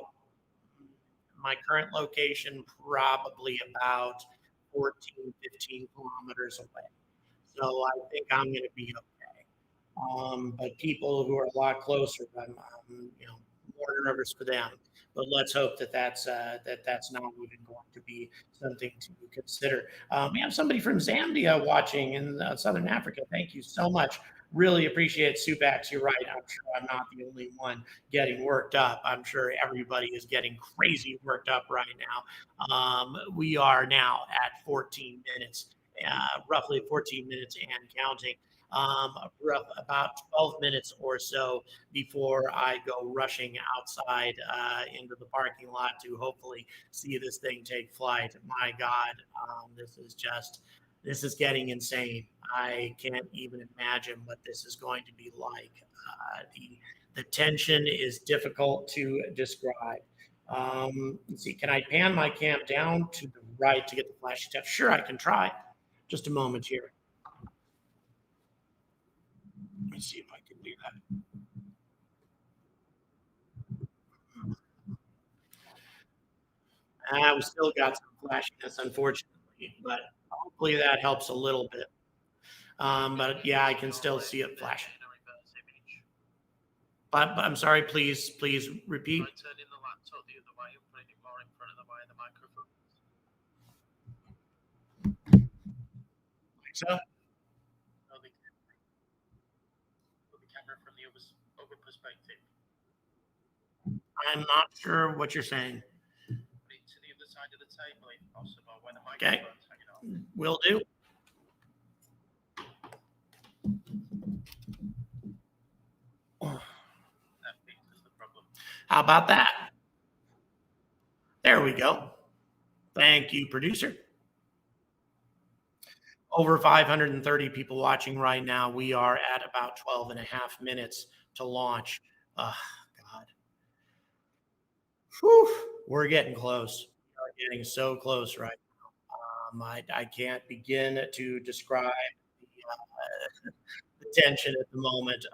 my current location, probably about 14, 15 kilometers away. So I think I'm going to be okay. But people who are a lot closer, I'm more nervous for them. But let's hope that that's not even going to be something to consider. We have somebody from Zambia watching in Southern Africa. Thank you so much. Really appreciate it, Subax. You're right. I'm sure I'm not the only one getting worked up. I'm sure everybody is getting crazy worked up right now. We are now at 14 minutes, roughly 14 minutes and counting. About 12 minutes or so before I go rushing outside into the parking lot to hopefully see this thing take flight. My God, this is getting insane. I can't even imagine what this is going to be like. The tension is difficult to describe. Let's see, can I pan my cam down to the right to get the flashy stuff? Sure, I can try. Just a moment here. Let me see if I can do that. We still got some flashiness, unfortunately, but hopefully that helps a little bit. But yeah, I can still see it flashing. But I'm sorry, please repeat. Turning the laptop the other way and putting it more in front of the way of the microphone. Like so? From the other perspective. I'm not sure what you're saying. Put it to the other side of the table if possible, where the microphone's hanging off. Will do. That fixes the problem. How about that? There we go. Thank you, producer. Over 530 people watching right now. We are at about 12 and a half minutes to launch. Oh, God. Whew, we're getting close. We are getting so close right now. I can't begin to describe the tension at the moment.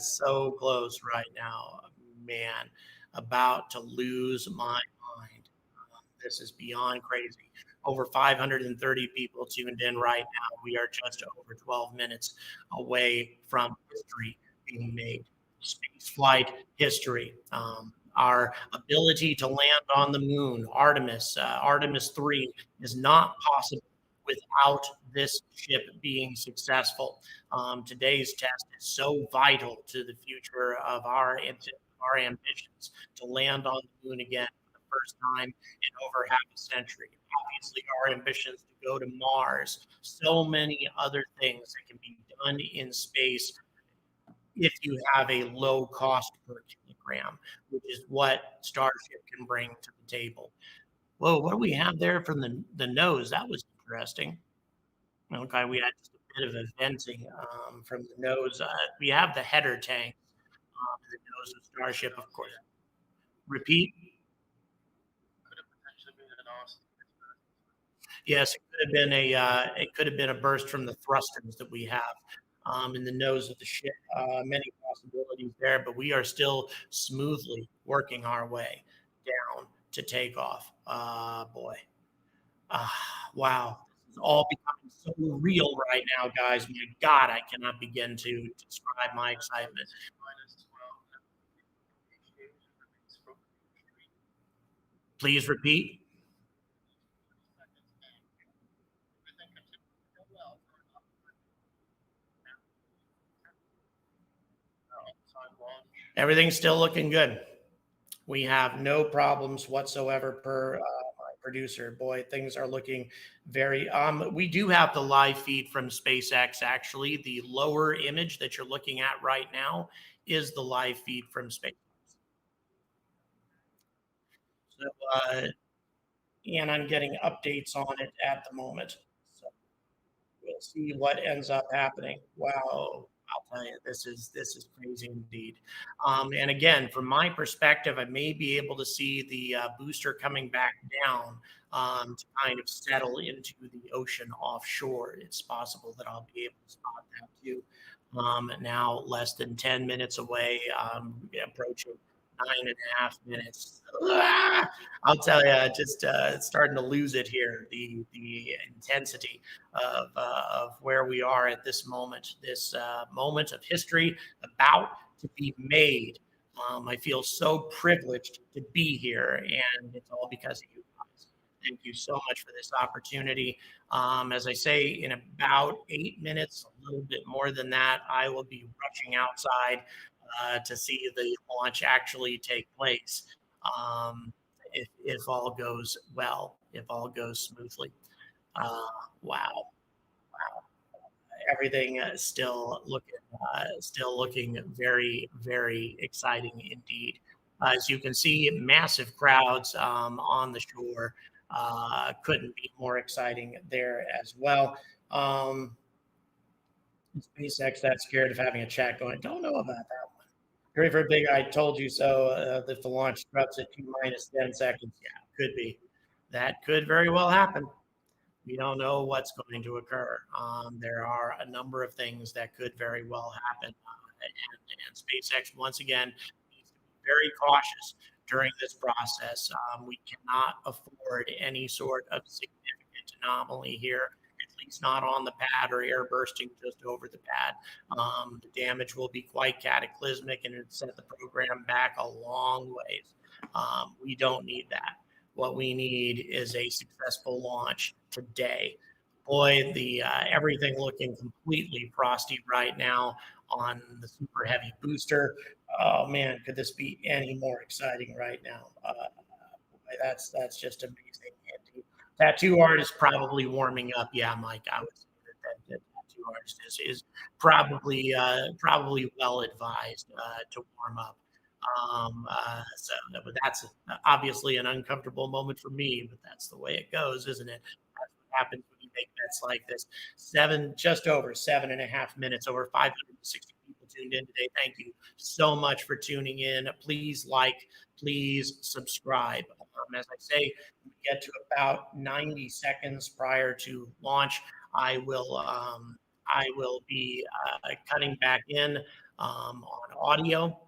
So close right now, man. about to lose my mind. This is beyond crazy. Over 530 people tuned in right now. We are just over 12 minutes away from history being made. Space flight history. Our ability to land on the moon, Artemis 3, is not possible without this ship being successful. Today's test is so vital to the future of our ambitions to land on the moon again for the first time in over half a century. Obviously, our ambitions to go to Mars, so many other things that can be done in space if you have a low cost per kilogram, which is what Starship can bring to the table. Whoa, what do we have there from the nose? That was interesting. Okay, we had just a bit of a venting from the nose. We have the header tank, the nose of Starship, of course. Repeat. Yes, it could have been a burst from the thrusters that we have in the nose of the ship. Many possibilities there, but we are still smoothly working our way down to takeoff. Boy, wow, this is all becoming so real right now, guys. My God, I cannot begin to describe my excitement. Please repeat. Everything's still looking good. We have no problems whatsoever per my producer. Boy, things are looking very. We do have the live feed from SpaceX. Actually, the lower image that you're looking at right now is the live feed from SpaceX. So, and I'm getting updates on it at the moment. So we'll see what ends up happening. Wow. I'll tell you, this is crazy indeed. And again, from my perspective, I may be able to see the booster coming back down to kind of settle into the ocean offshore. It's possible that I'll be able to spot that too. Now, less than 10 minutes away, approaching 9.5 minutes. I'll tell you, just starting to lose it here. The intensity of where we are at this moment of history about to be made. I feel so privileged to be here, and it's all because of you guys. Thank you so much for this opportunity. As I say, in about 8 minutes, a little bit more than that, I will be rushing outside to see the launch actually take place. If all goes well, if all goes smoothly. Uh, wow, everything still looking very, very exciting indeed. As you can see, massive crowds on the shore. Couldn't be more exciting there as well. SpaceX that scared of having a chat going. Don't know about that. Great for a big I told you so. If the launch drops at T minus 10 seconds, yeah, could be. That could very well happen. We don't know what's going to occur. There are a number of things that could very well happen. And SpaceX, once again, needs to be very cautious during this process. We cannot afford any sort of significant anomaly here, at least not on the pad or air bursting just over the pad. The damage will be quite cataclysmic and it set the program back a long ways. We don't need that. What we need is a successful launch today. Boy, the everything looking completely frosty right now on the super heavy booster. Oh man, could this be any more exciting right now? That's just amazing. And the tattoo artist probably warming up. Yeah, Mike, I would say that tattoo artist is probably well advised to warm up. So that's obviously an uncomfortable moment for me, but that's the way it goes, isn't it? That's what happens when you make bets like this. Just over 7.5 minutes, over 560 people tuned in today. Thank you so much for tuning in. Please like, please subscribe. As I say, we get to about 90 seconds prior to launch. I will be cutting back in on audio.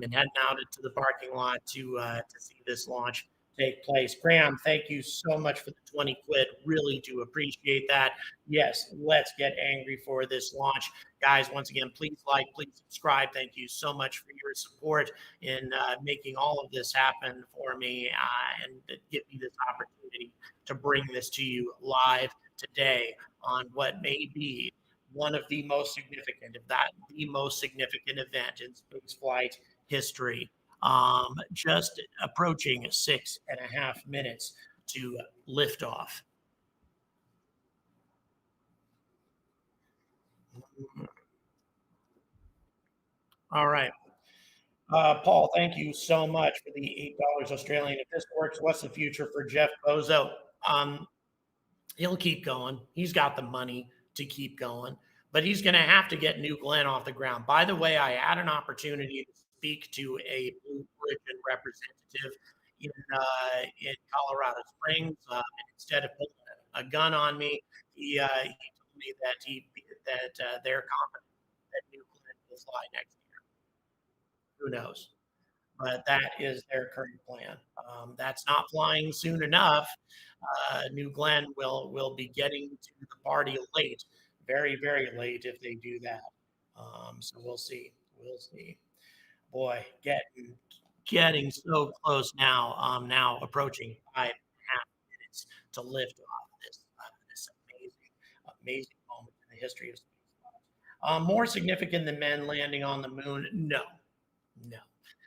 and heading out into the parking lot to see this launch take place. Graham, thank you so much for the 20 quid. Really do appreciate that. Yes, let's get angry for this launch. Guys, once again, please like, please subscribe. Thank you so much for your support in making all of this happen for me and give me this opportunity to bring this to you live today on what may be one of the most significant, if not the most significant event in spaceflight history. Just approaching 6.5 minutes to liftoff. All right. Paul, thank you so much for the $8 Australian. If this works, what's the future for Jeff Bezos? He'll keep going. He's got the money to keep going, but he's going to have to get New Glenn off the ground. By the way, I had an opportunity to speak to a Blue Origin representative in Colorado Springs. And instead of pulling a gun on me, he told me that they're confident that New Glenn will fly next year. Who knows? But that is their current plan. That's not flying soon enough. New Glenn will be getting to the party late, very, very late if they do that. So we'll see. We'll see. Boy, getting so close now. Now approaching 5.5 minutes to lift off this amazing moment in the history of space. More significant than men landing on the moon? No.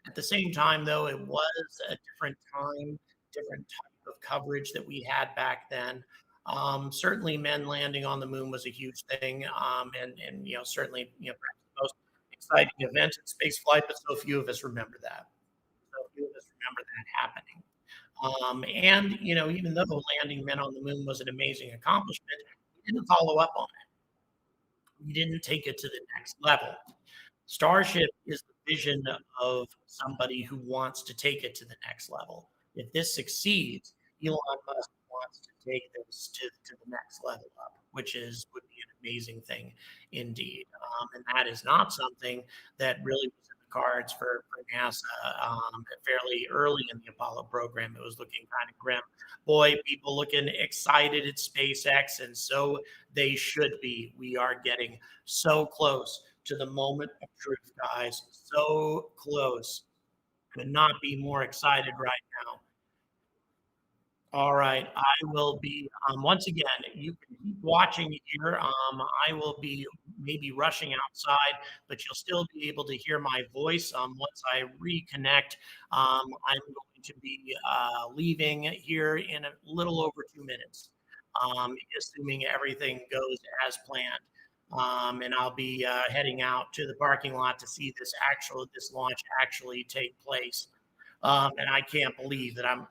At the same time, though, it was a different time, different type of coverage that we had back then. Certainly, men landing on the moon was a huge thing, and certainly perhaps the most exciting event in space flight, but so few of us remember that. So few of us remember that happening. And even though landing men on the moon was an amazing accomplishment, we didn't follow up on it. We didn't take it to the next level. Starship is the vision of somebody who wants to take it to the next level. If this succeeds, Elon Musk wants to take this to the next level up, which would be an amazing thing indeed. And that is not something that really was in the cards for NASA fairly early in the Apollo program. It was looking kind of grim. Boy, people looking excited at SpaceX, and so they should be. We are getting so close to the moment of truth, guys. So close. Could not be more excited right now. All right, I will be once again. You can keep watching here. I will be maybe rushing outside, but you'll still be able to hear my voice. Once I reconnect, I'm going to be leaving here in a little over 2 minutes, assuming everything goes as planned. And I'll be heading out to the parking lot to see this launch actually take place. And I can't believe that I'm.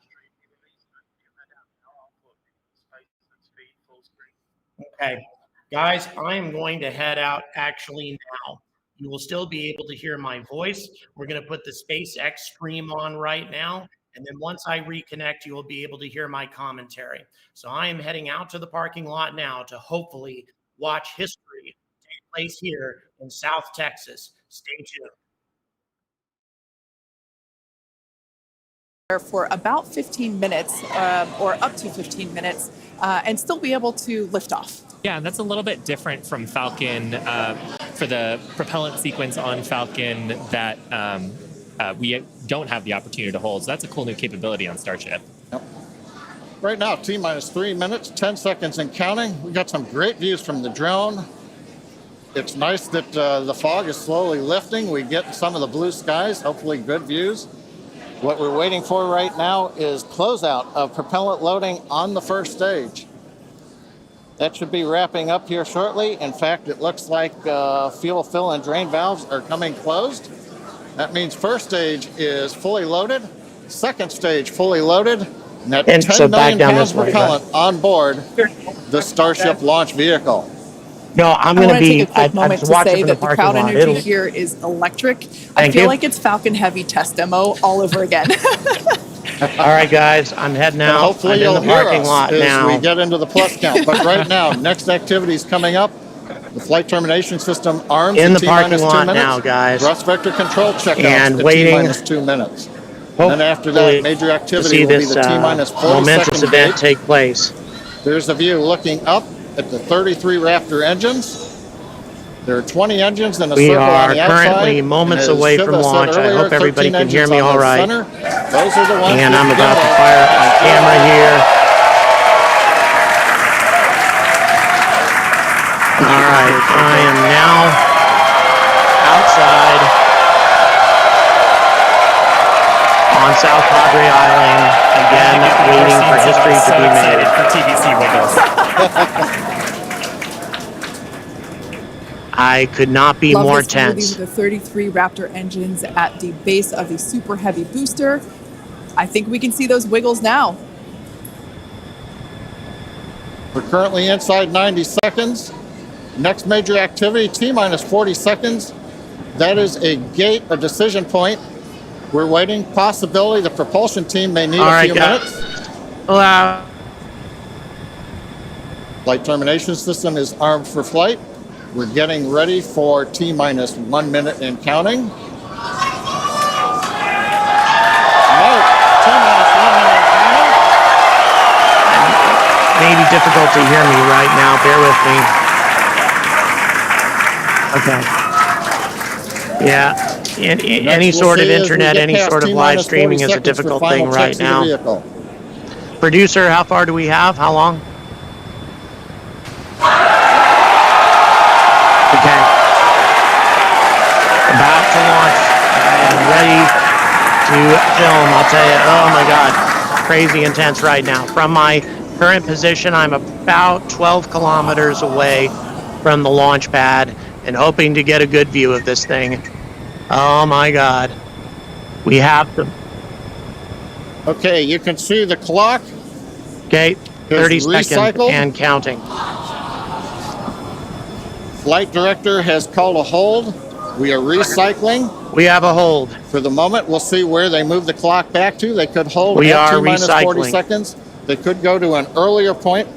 Okay, guys, I am going to head out actually now. You will still be able to hear my voice. We're going to put the SpaceX stream on right now. And then once I reconnect, you will be able to hear my commentary. So I am heading out to the parking lot now to hopefully watch history take place here in South Texas. Stay tuned. For about 15 minutes or up to 15 minutes and still be able to lift off. Yeah, and that's a little bit different from Falcon for the propellant sequence on Falcon that we don't have the opportunity to hold. So that's a cool new capability on Starship. Yep. Right now, T-minus 3 minutes, 10 seconds and counting. We got some great views from the drone. It's nice that the fog is slowly lifting. We get some of the blue skies, hopefully good views. What we're waiting for right now is closeout of propellant loading on the first stage. That should be wrapping up here shortly. In fact, it looks like fuel fill and drain valves are coming closed. That means first stage is fully loaded, second stage fully loaded, and that's 10 million pounds propellant on board the Starship launch vehicle. No, I want to take a quick moment to say that the crowd energy here is electric. I feel like it's Falcon Heavy test demo all over again. All right, guys, I'm heading out. Hopefully you'll hear us as we get into the plus count. But right now, next activity is coming up. The flight termination system arms in at the parking T-minus 2 lot minutes. now, guys. Thrust vector control checkouts And at waiting. T-minus 2 minutes. And then after that, major to activity see will be this the T-minus 40 momentous second event gate. take place. There's a view looking up at the 33 Raptor engines. There are 20 engines and a We circle are on the outside. currently moments And as away Shiva from said launch. I earlier, hope everybody 13 can hear engines me on all the right. center. Those are the ones And with I'm about to gimbal. fire up my camera here. All right, I am now outside on South Padre Island, again, waiting for history to be made. For TVC Wiggles. I could not be Love more this view. These tense. are the 33 Raptor engines at the base of the Super Heavy booster. I think we can see those wiggles now. We're currently inside 90 seconds. Next major activity, T-minus 40 seconds. That is a gate, a decision point. We're waiting. Possibility the propulsion team may need a few minutes. Allow. Flight termination system is armed for flight. We're getting ready for T-minus 1 minute and counting. Mark, T-minus 1 minute and counting. Maybe difficult to hear me right now. Bear with me. Okay. Yeah. Any sort of internet, any sort of live streaming is a difficult thing right now. Producer, how far do we have? How long? Okay. About to launch and ready to film. I'll tell you, oh my God, crazy intense right now. From my current position, I'm about 12 kilometers away from the launch pad and hoping to get a good view of this thing. Oh my God. We have to. Okay, you can see the clock. Okay, 30 seconds recycled. and counting. Flight director has called a hold. We are recycling. We have a hold. For the moment, we'll see where they move the clock back to. They could hold We at are T-minus 40 recycling. seconds. They could go to an earlier point.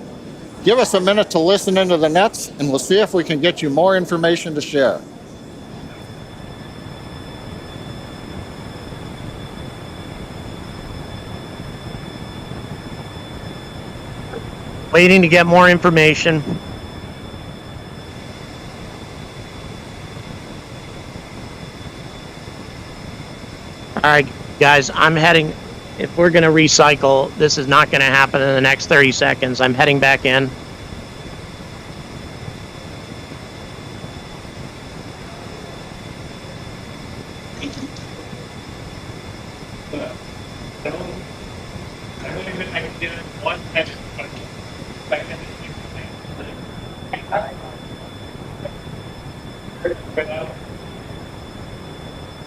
Give us a minute to listen into the nets, and we'll see if we can get you more information to share. Waiting to get more information. All right, guys, I'm heading. If we're going to recycle, this is not going to happen in the next 30 seconds. I'm heading back in.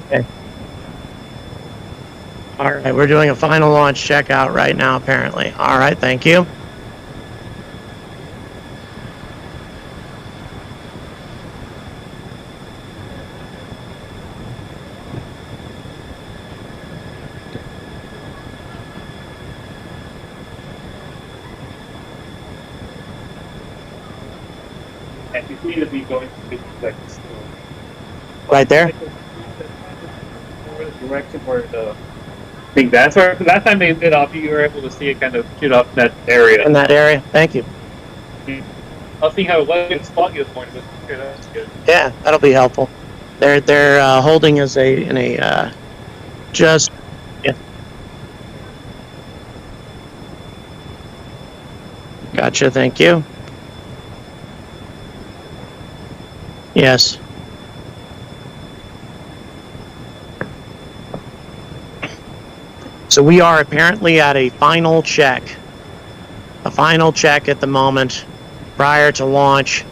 Okay. All right, we're doing a final launch checkout right now, apparently. All right, thank you. And you seem to be going to the Right there? direction where the thing that's where last time they lit off, you were able to see it kind of shoot off that area. In that area? Thank you. I was seeing how it was foggy this morning, but okay, that's good. Yeah, that'll be helpful. They're holding us in a just. Yeah. Gotcha. Thank you. Yes. So we are apparently at a final check. A final check at the moment prior to launch.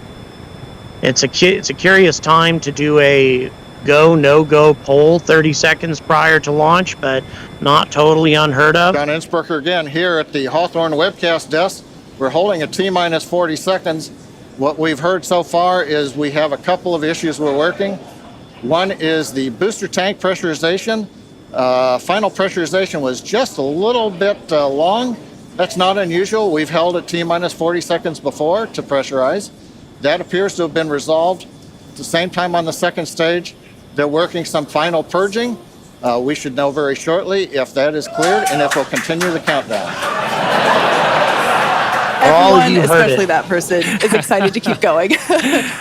It's a curious time to do a go, no-go poll 30 seconds prior to launch, but not totally unheard of. John Innsbrucker again here at the Hawthorne webcast desk. We're holding a T-minus 40 seconds. What we've heard so far is we have a couple of issues we're working. One is the booster tank pressurization. Final pressurization was just a little bit long. That's not unusual. We've held at T-minus 40 seconds before to pressurize. That appears to have been resolved. At the same time on the second stage, they're working some final purging. We should know very shortly if that is cleared and if we'll continue the countdown. Everyone, especially that person, is excited to keep going.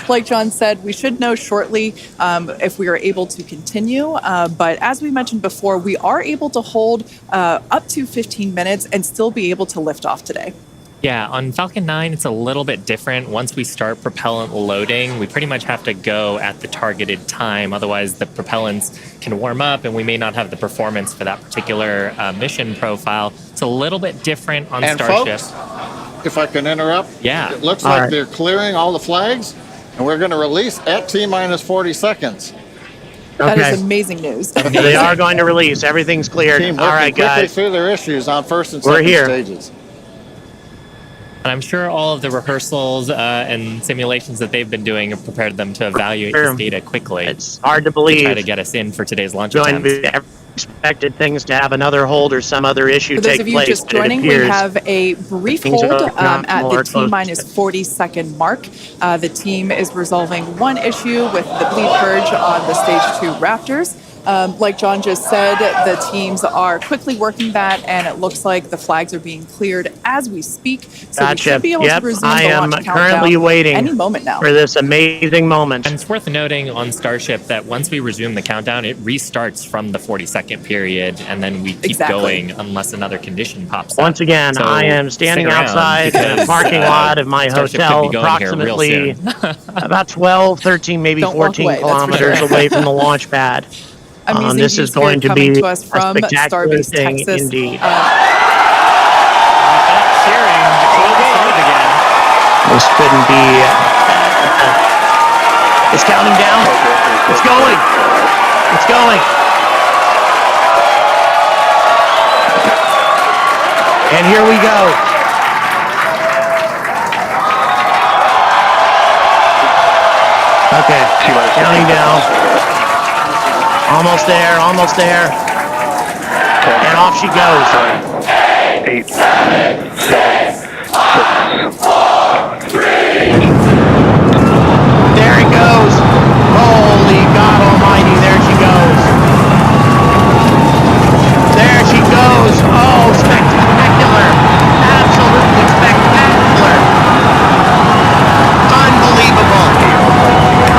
Like John said, we should know shortly if we are able to continue. But as we mentioned before, we are able to hold up to 15 minutes and still be able to lift off today. Yeah, on Falcon 9, it's a little bit different. Once we start propellant loading, we pretty much have to go at the targeted time. Otherwise, the propellants can warm up and we may not have the performance for that particular mission profile. It's a little bit different on Starship. Folks, if I can interrupt. Yeah. It looks like they're clearing all the flags, and we're going to release at T-minus 40 seconds. That is amazing news. They are going to release. Everything's cleared. Team All right, quickly guys. through their issues on first and second stages. And I'm sure all of the rehearsals and simulations that they've been doing have prepared them to evaluate this data quickly. It's hard to believe. To try to get us in for today's launch Going attempts. expected things to have another hold or some other issue For those take of you place. just joining, we have a brief hold at the T-minus 40-second mark. The team is resolving one issue with the bleed purge on the Stage 2 Raptors. Like John just said, the teams are quickly working that, and it looks like the flags are being cleared as we speak. So we should be able to resume the launch countdown currently waiting any moment now for this amazing moment. And it's worth noting on Starship that once we resume the countdown, it restarts from the 40-second period, and then we keep going unless another condition pops up. Once again, So I am standing outside the parking lot of my hotel, approximately about 12, 13, maybe 14 kilometers away from the launch pad. This is going to be a spectacular thing indeed. This couldn't be. It's counting down. It's going. It's going. And here we go. Okay, counting down. Almost there, almost there. And off she goes. 8, 7, 6, 5, 3. There it goes. Holy God Almighty, there she goes. There she goes. Oh, spectacular. Absolutely spectacular. Unbelievable.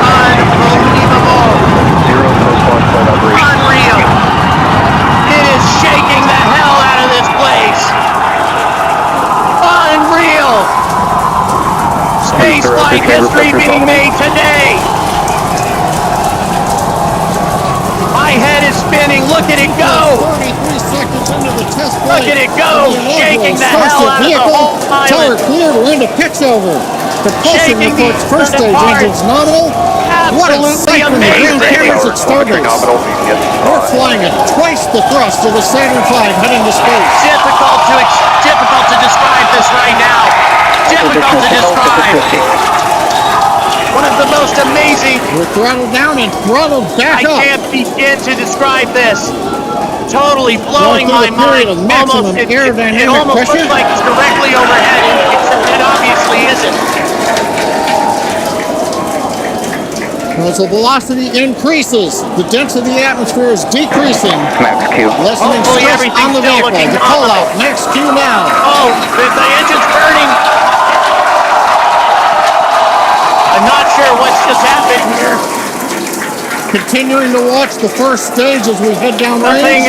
Unbelievable. Unreal. It is shaking the hell out of this place. Unreal. Spaceflight history being made today. My head is spinning. Look at it go. 33 seconds into the test flight. Look at it go. Shaking the hell out of the whole island. Tower cleared. We're into pitch over. Propulsion reports first stage engines nominal. What a sight from the ground cameras at Starbase. We're flying at twice the thrust of the Saturn V heading to space. Difficult to describe this right now. Difficult to describe. One of the most amazing. We're throttled down and throttled back up. I can't begin to describe this. Totally blowing my mind. Almost, it almost looks like it's directly overhead, except it obviously isn't. As the velocity increases, the density of the atmosphere is decreasing. Max Q. Lessening stress on the vehicle. The call out. Max Q now. Oh, the engine's burning. I'm not sure what's just happened here. Continuing to watch the first stage as we head down range.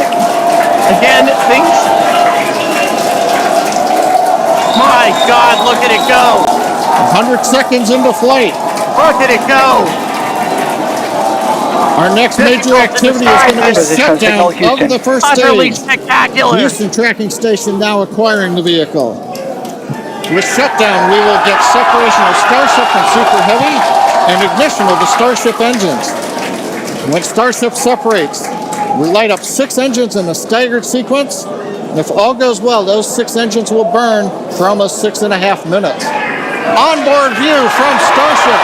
Again, things. My God, look at it go. 100 seconds into flight. Look at it go. Our next major activity is going to be a shutdown of the first stage. Utterly spectacular. Houston Tracking Station now acquiring the vehicle. With shutdown, we will get separation of Starship from Super Heavy and ignition of the Starship engines. When Starship separates, we light up 6 engines in a staggered sequence. And if all goes well, those 6 engines will burn for almost 6.5 minutes. Onboard view from Starship.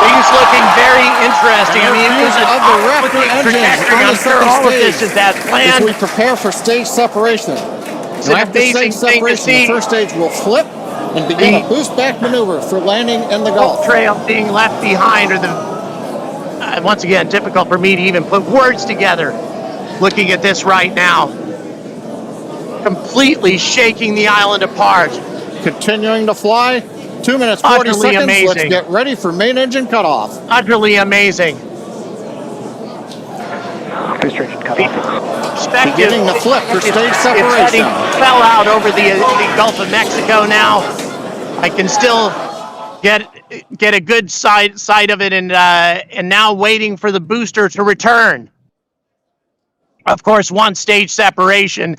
Things looking very interesting. I mean, it was of the Raptor engines on the second all of stage this is that planned. as we prepare for stage separation. It's an after amazing stage thing to separation, see. the first stage will flip, and begin a boost back maneuver for landing in the Gulf. Trail being left behind, or the once again, difficult for me to even put words together. Looking at this right now, completely shaking the island apart. Continuing to fly, 2 minutes 40 Utterly seconds. amazing. Let's get ready for main engine cutoff. Utterly amazing. Booster engine cutoff. Beginning the flip for stage separation. Fell out over the Gulf of Mexico now. I can still get a good sight of it, and now waiting for the booster to return. Of course, once stage separation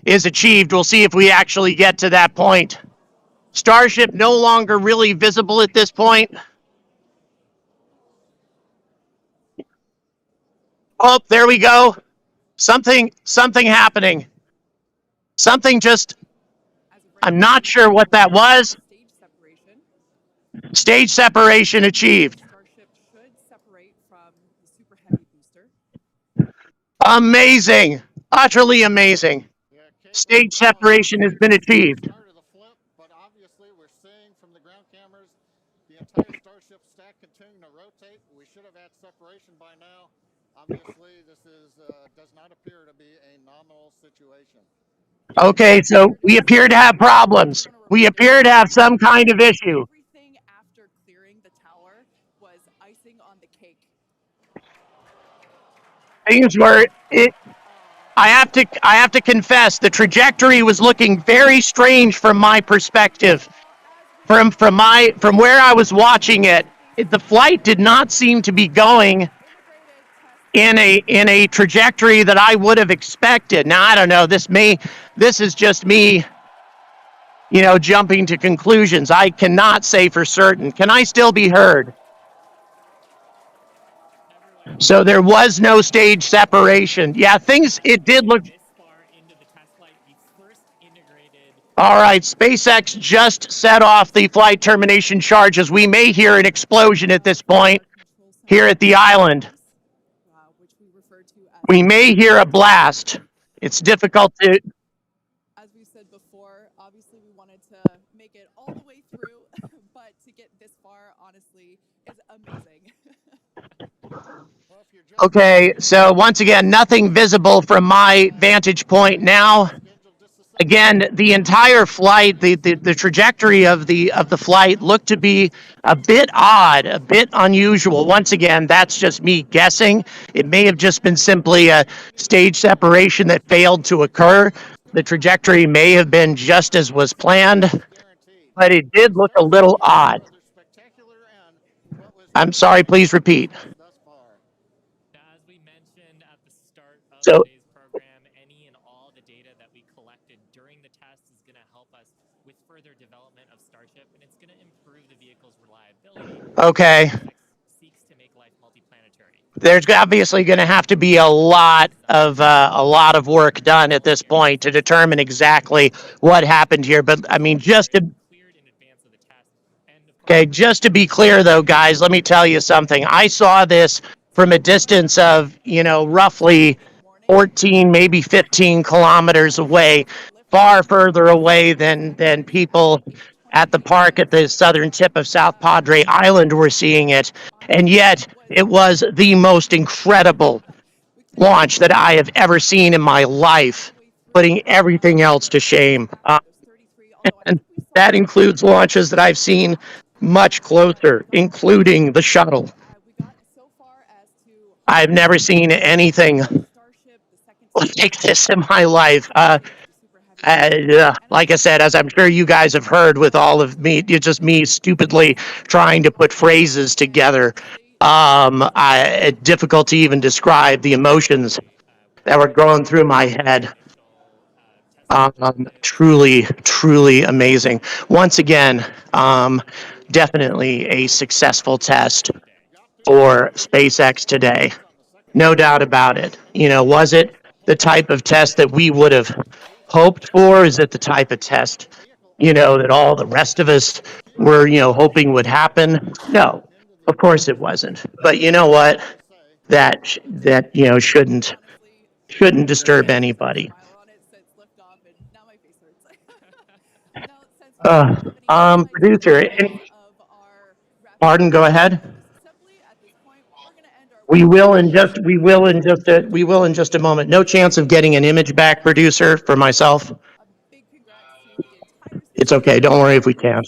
is achieved, we'll see if we actually get to that point. Starship no longer really visible at this point. Oh, there we go. Something happening. Something just, I'm not sure what that was. Stage separation achieved. Starship should separate from the super heavy booster. Amazing. Utterly amazing. Stage separation has been achieved. But obviously we're seeing from the ground cameras the entire Starship stack continuing to rotate. We should have had separation by now. Obviously this does not appear to be a nominal situation. Okay, so we appear to have problems. We appear to have some kind of issue. Everything after clearing the tower was icing on the cake. Things were I have to confess, the trajectory was looking very strange from my perspective. From where I was watching it, the flight did not seem to be going in a trajectory that I would have expected. Now, I don't know, this is just me, jumping to conclusions. I cannot say for certain. Can I still be heard? So there was no stage separation. Yeah, it did look. All right, SpaceX just set off the flight termination charges. We may hear an explosion at this point here at the island. We may hear a blast. It's difficult to. As we said before, obviously we wanted to make it all the way through, but to get this far, honestly, is amazing. Okay, so once again, nothing visible from my vantage point now. Again, the entire flight, the trajectory of the flight looked to be a bit odd, a bit unusual. Once again, that's just me guessing. It may have just been simply a stage separation that failed to occur. The trajectory may have been just as was planned, but it did look a little odd. I'm sorry, please repeat. As we mentioned at the start of So, today's program, any and all the data that we collected during the test is going to help us with further development of Starship, and it's going to improve the vehicle's reliability. okay. Seeks to make life multiplanetary. There's obviously going to have to be a lot of work done at this point to determine exactly what happened here. But I mean, just to be clear, though, guys, let me tell you something. I saw this from a distance of, roughly 14, maybe 15 kilometers away, far further away than people at the park at the southern tip of South Padre Island were seeing it. And yet, it was the most incredible launch that I have ever seen in my life, putting everything else to shame. And that includes launches that I've seen much closer, including the shuttle. I've never seen anything like this in my life. Like I said, as I'm sure you guys have heard with all of me, it's just me stupidly trying to put phrases together. Difficult to even describe the emotions that were going through my head. Truly, truly amazing. Once again, definitely a successful test for SpaceX today. No doubt about it. Was it the type of test that we would have hoped for? Is it the type of test, that all the rest of us were, hoping would happen? No, of course it wasn't. But you know what? That shouldn't disturb anybody. Producer, pardon, go ahead. We will in just a moment. No chance of getting an image back, producer, for myself. It's okay. Don't worry if we can't.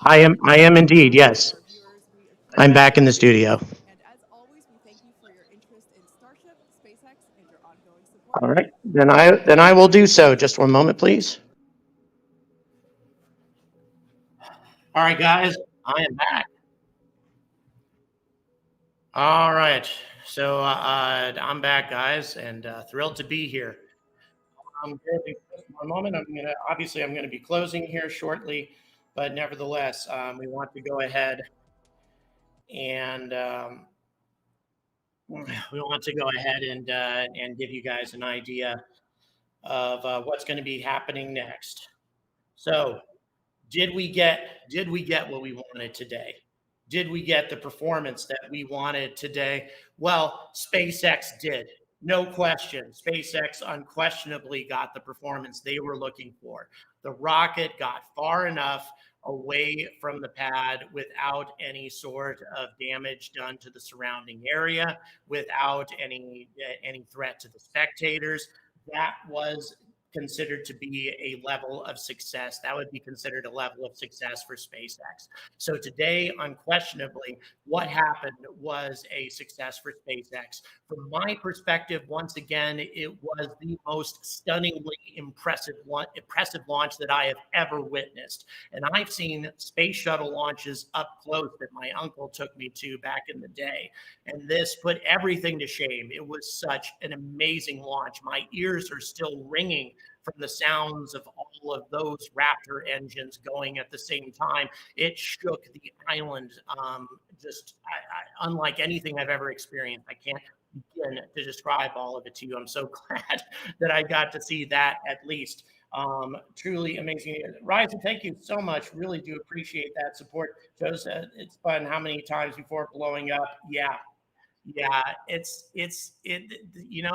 I am indeed, yes. I'm back in the studio. And as always, we thank you for your interest in Starship, SpaceX, and your ongoing support. All right, then I will do so. Just one moment, please. All right, guys, I am back. All right, so I'm back, guys, and thrilled to be here. I'm one moment. I'm going to be closing here shortly, but nevertheless, we want to go ahead and give you guys an idea of what's going to be happening next. So, did we get what we wanted today? Did we get the performance that we wanted today? Well, SpaceX did. No question. SpaceX unquestionably got the performance they were looking for. The rocket got far enough away from the pad without any sort of damage done to the surrounding area, without any threat to the spectators. That was considered to be a level of success. That would be considered a level of success for SpaceX. So today, unquestionably, what happened was a success for SpaceX. From my perspective, once again, it was the most stunningly impressive launch that I have ever witnessed. And I've seen space shuttle launches up close that my uncle took me to back in the day. And this put everything to shame. It was such an amazing launch. My ears are still ringing from the sounds of all of those Raptor engines going at the same time. It shook the island unlike anything I've ever experienced. I can't begin to describe all of it to you. I'm so glad that I got to see that at least. Truly amazing. Ryzen, thank you so much. Really do appreciate that support. Shows it's fun how many times before blowing up. Yeah, it's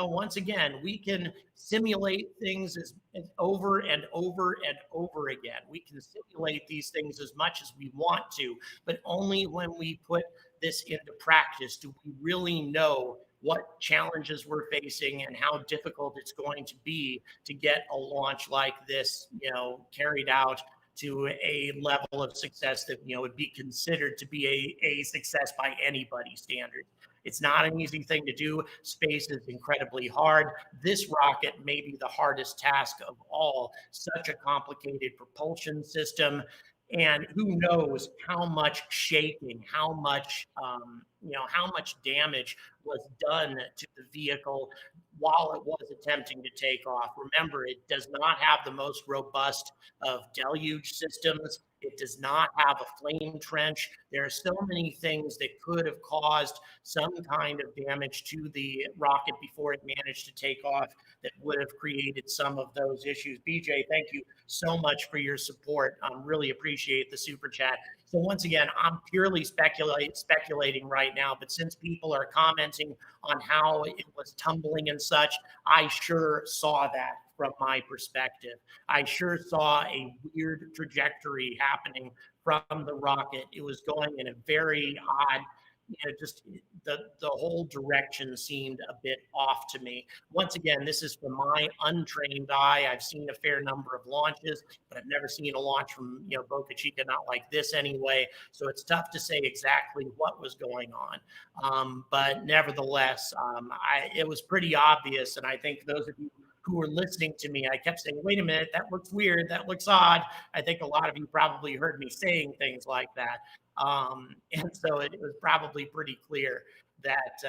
once again, we can simulate things as over and over and over again. We can simulate these things as much as we want to, but only when we put this into practice do we really know what challenges we're facing and how difficult it's going to be to get a launch like this, carried out to a level of success that would be considered to be a success by anybody's standard. It's not an easy thing to do. Space is incredibly hard. This rocket may be the hardest task of all. Such a complicated propulsion system. And who knows how much shaking, how much damage was done to the vehicle while it was attempting to take off. Remember, it does not have the most robust of deluge systems. It does not have a flame trench. There are so many things that could have caused some kind of damage to the rocket before it managed to take off that would have created some of those issues. BJ, thank you so much for your support. Really appreciate the super chat. So once again, I'm purely speculating right now, but since people are commenting on how it was tumbling and such, I sure saw that from my perspective. I sure saw a weird trajectory happening from the rocket. It was going in a very odd, just the whole direction seemed a bit off to me. Once again, this is from my untrained eye. I've seen a fair number of launches, but I've never seen a launch from Boca Chica, not like this anyway. So it's tough to say exactly what was going on. But nevertheless, it was pretty obvious, and I think those of you who were listening to me, I kept saying, wait a minute, that looks weird, that looks odd. I think a lot of you probably heard me saying things like that. And so it was probably pretty clear that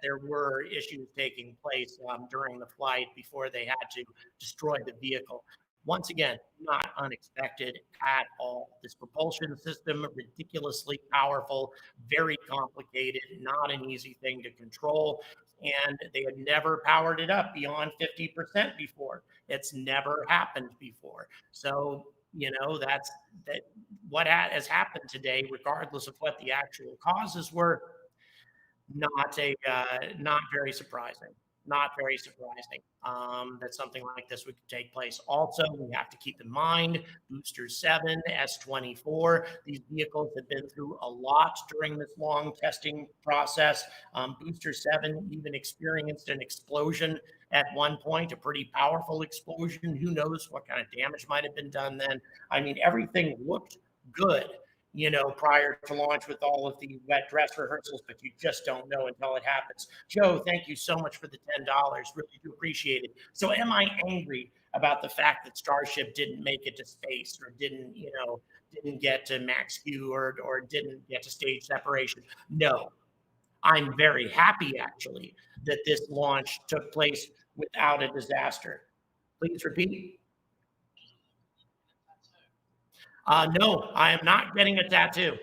there were issues taking place during the flight before they had to destroy the vehicle. Once again, not unexpected at all. This propulsion system, ridiculously powerful, very complicated, not an easy thing to control. And they had never powered it up beyond 50% before. It's never happened before. So, that's what has happened today, regardless of what the actual causes were, not very surprising. Not very surprising that something like this would take place. Also, we have to keep in mind Booster 7, S-24. These vehicles have been through a lot during this long testing process. Booster 7 even experienced an explosion at one point, a pretty powerful explosion. Who knows what kind of damage might have been done then? I mean, everything looked good, prior to launch with all of the wet dress rehearsals, but you just don't know until it happens. Joe, thank you so much for the $10. Really do appreciate it. So am I angry about the fact that Starship didn't make it to space or didn't get to max Q or didn't get to stage separation? No. I'm very happy, actually, that this launch took place without a disaster. Please repeat. No, I am not getting a tattoo.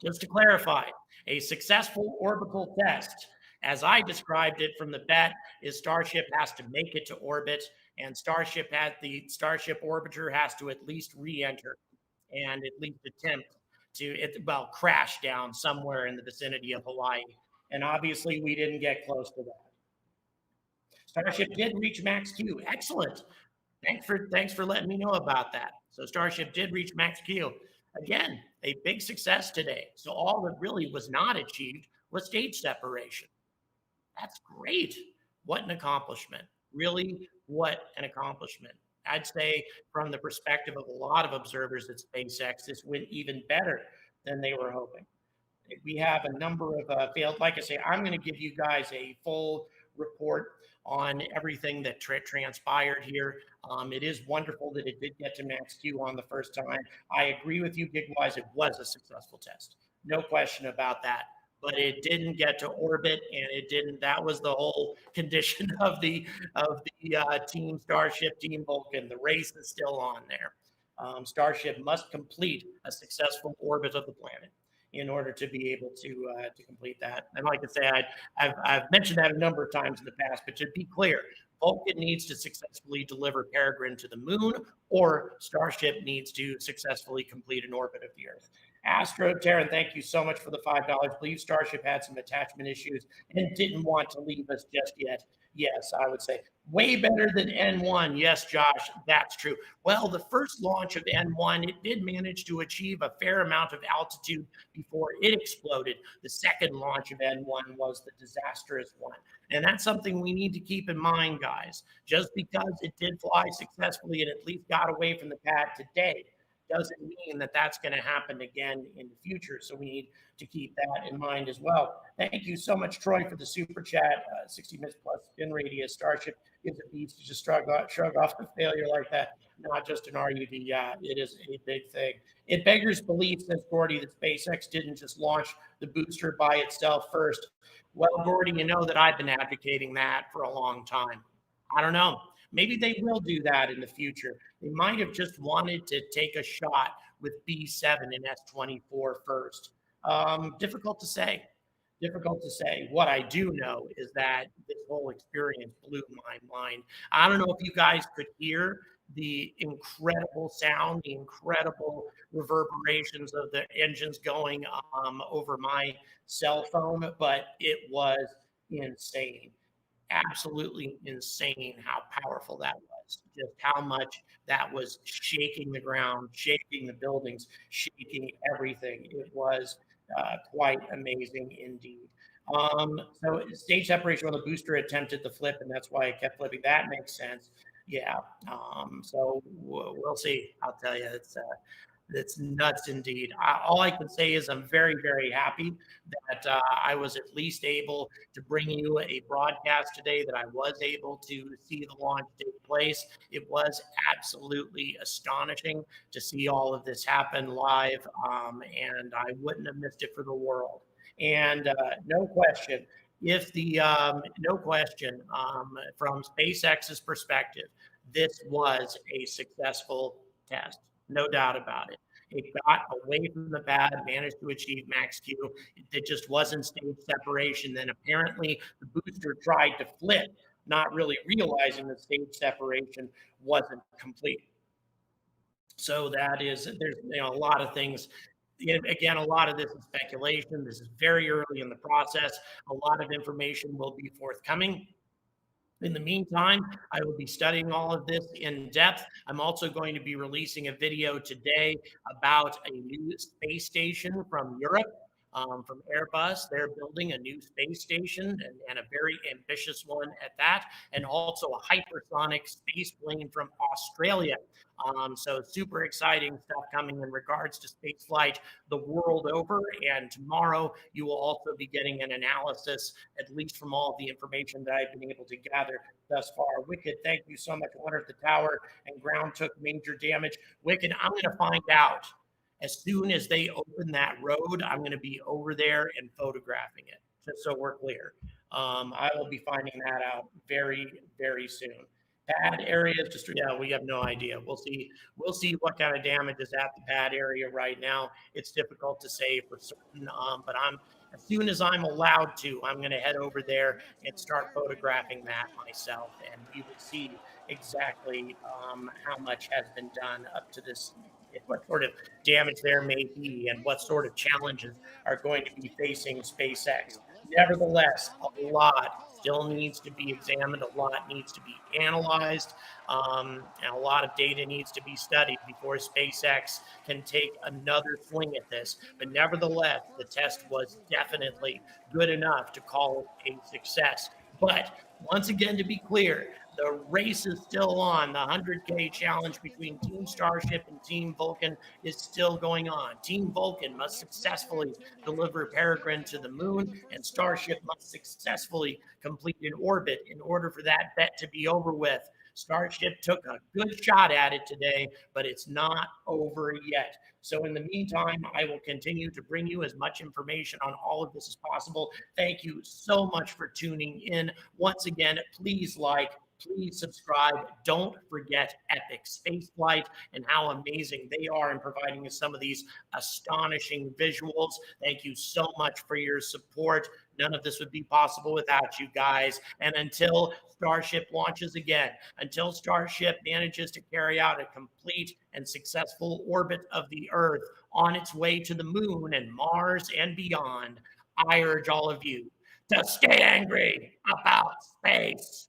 Just to clarify, a successful orbital test, as I described it from the bet, is Starship has to make it to orbit, and the Starship orbiter has to at least re-enter and at least attempt to, crash down somewhere in the vicinity of Hawaii. And obviously, we didn't get close to that. Starship did reach max Q. Excellent. Thanks for letting me know about that. So Starship did reach max Q. Again, a big success today. So all that really was not achieved was stage separation. That's great. What an accomplishment. Really, what an accomplishment. I'd say from the perspective of a lot of observers at SpaceX, this went even better than they were hoping. We have a number of failed. Like I say, I'm going to give you guys a full report on everything that transpired here. It is wonderful that it did get to max Q on the first time. I agree with you, GigWise, it was a successful test. No question about that. But it didn't get to orbit, and that was the whole condition of the Team Starship, Team Vulcan. The race is still on there. Starship must complete a successful orbit of the planet in order to be able to complete that. And like I say, I've mentioned that a number of times in the past, but to be clear, Vulcan needs to successfully deliver Peregrine to the moon, or Starship needs to successfully complete an orbit of the Earth. Astro Terran, thank you so much for the $5. Believe Starship had some attachment issues and didn't want to leave us just yet. Yes, I would say way better than N1. Yes, Josh, that's true. Well, the first launch of N1, it did manage to achieve a fair amount of altitude before it exploded. The second launch of N1 was the disastrous one. And that's something we need to keep in mind, guys. Just because it did fly successfully and at least got away from the pad today doesn't mean that that's going to happen again in the future. So we need to keep that in mind as well. Thank you so much, Troy, for the super chat. 60 minutes plus spin radius. Starship gives a beast to just shrug off a failure like that. Not just an RUD. Yeah, it is a big thing. It beggars belief, says Gordy, that SpaceX didn't just launch the booster by itself first. Well, Gordy, you know that I've been advocating that for a long time. I don't know. Maybe they will do that in the future. They might have just wanted to take a shot with B7 and S-24 first. Difficult to say. Difficult to say. What I do know is that this whole experience blew my mind. I don't know if you guys could hear the incredible sound, the incredible reverberations of the engines going over my cell phone, but it was insane. Absolutely insane how powerful that was. Just how much that was shaking the ground, shaking the buildings, shaking everything. It was quite amazing indeed. So stage separation on the booster attempted to flip, and that's why it kept flipping. That makes sense. Yeah. So we'll see. I'll tell you, it's nuts indeed. All I can say is I'm very, very happy that I was at least able to bring you a broadcast today, that I was able to see the launch take place. It was absolutely astonishing to see all of this happen live, and I wouldn't have missed it for the world. And no question, from SpaceX's perspective, this was a successful test. No doubt about it. It got away from the pad, managed to achieve max Q. It just wasn't stage separation. Then apparently the booster tried to flip, not really realizing that stage separation wasn't complete. So there's a lot of things Again, a lot of this is speculation. This is very early in the process. A lot of information will be forthcoming. In the meantime, I will be studying all of this in depth. I'm also going to be releasing a video today about a new space station from Europe, from Airbus. They're building a new space station and a very ambitious one at that, and also a hypersonic space plane from Australia. So super exciting stuff coming in regards to space flight the world over. And tomorrow you will also be getting an analysis, at least from all the information that I've been able to gather thus far. Wicked, thank you so much. Wonder if the tower and ground took major damage. Wicked, I'm going to find out. As soon as they open that road, I'm going to be over there and photographing it, just so we're clear. I will be finding that out very, very soon. Pad areas, just we have no idea. We'll see what kind of damage is at the pad area right now. It's difficult to say for certain, but as soon as I'm allowed to, I'm going to head over there and start photographing that myself, and you will see exactly how much has been done up to this, what sort of damage there may be, and what sort of challenges are going to be facing SpaceX. Nevertheless, a lot still needs to be examined, a lot needs to be analyzed, and a lot of data needs to be studied before SpaceX can take another swing at this. But nevertheless, the test was definitely good enough to call it a success. But once again, to be clear, the race is still on. The 100K challenge between Team Starship and Team Vulcan is still going on. Team Vulcan must successfully deliver Peregrine to the moon, and Starship must successfully complete an orbit in order for that bet to be over with. Starship took a good shot at it today, but it's not over yet. So in the meantime, I will continue to bring you as much information on all of this as possible. Thank you so much for tuning in. Once again, please like, please subscribe. Don't forget Epic Spaceflight and how amazing they are in providing us some of these astonishing visuals. Thank you so much for your support. None of this would be possible without you guys. And until Starship launches again, until Starship manages to carry out a complete and successful orbit of the Earth on its way to the moon and Mars and beyond, I urge all of you to stay angry about space.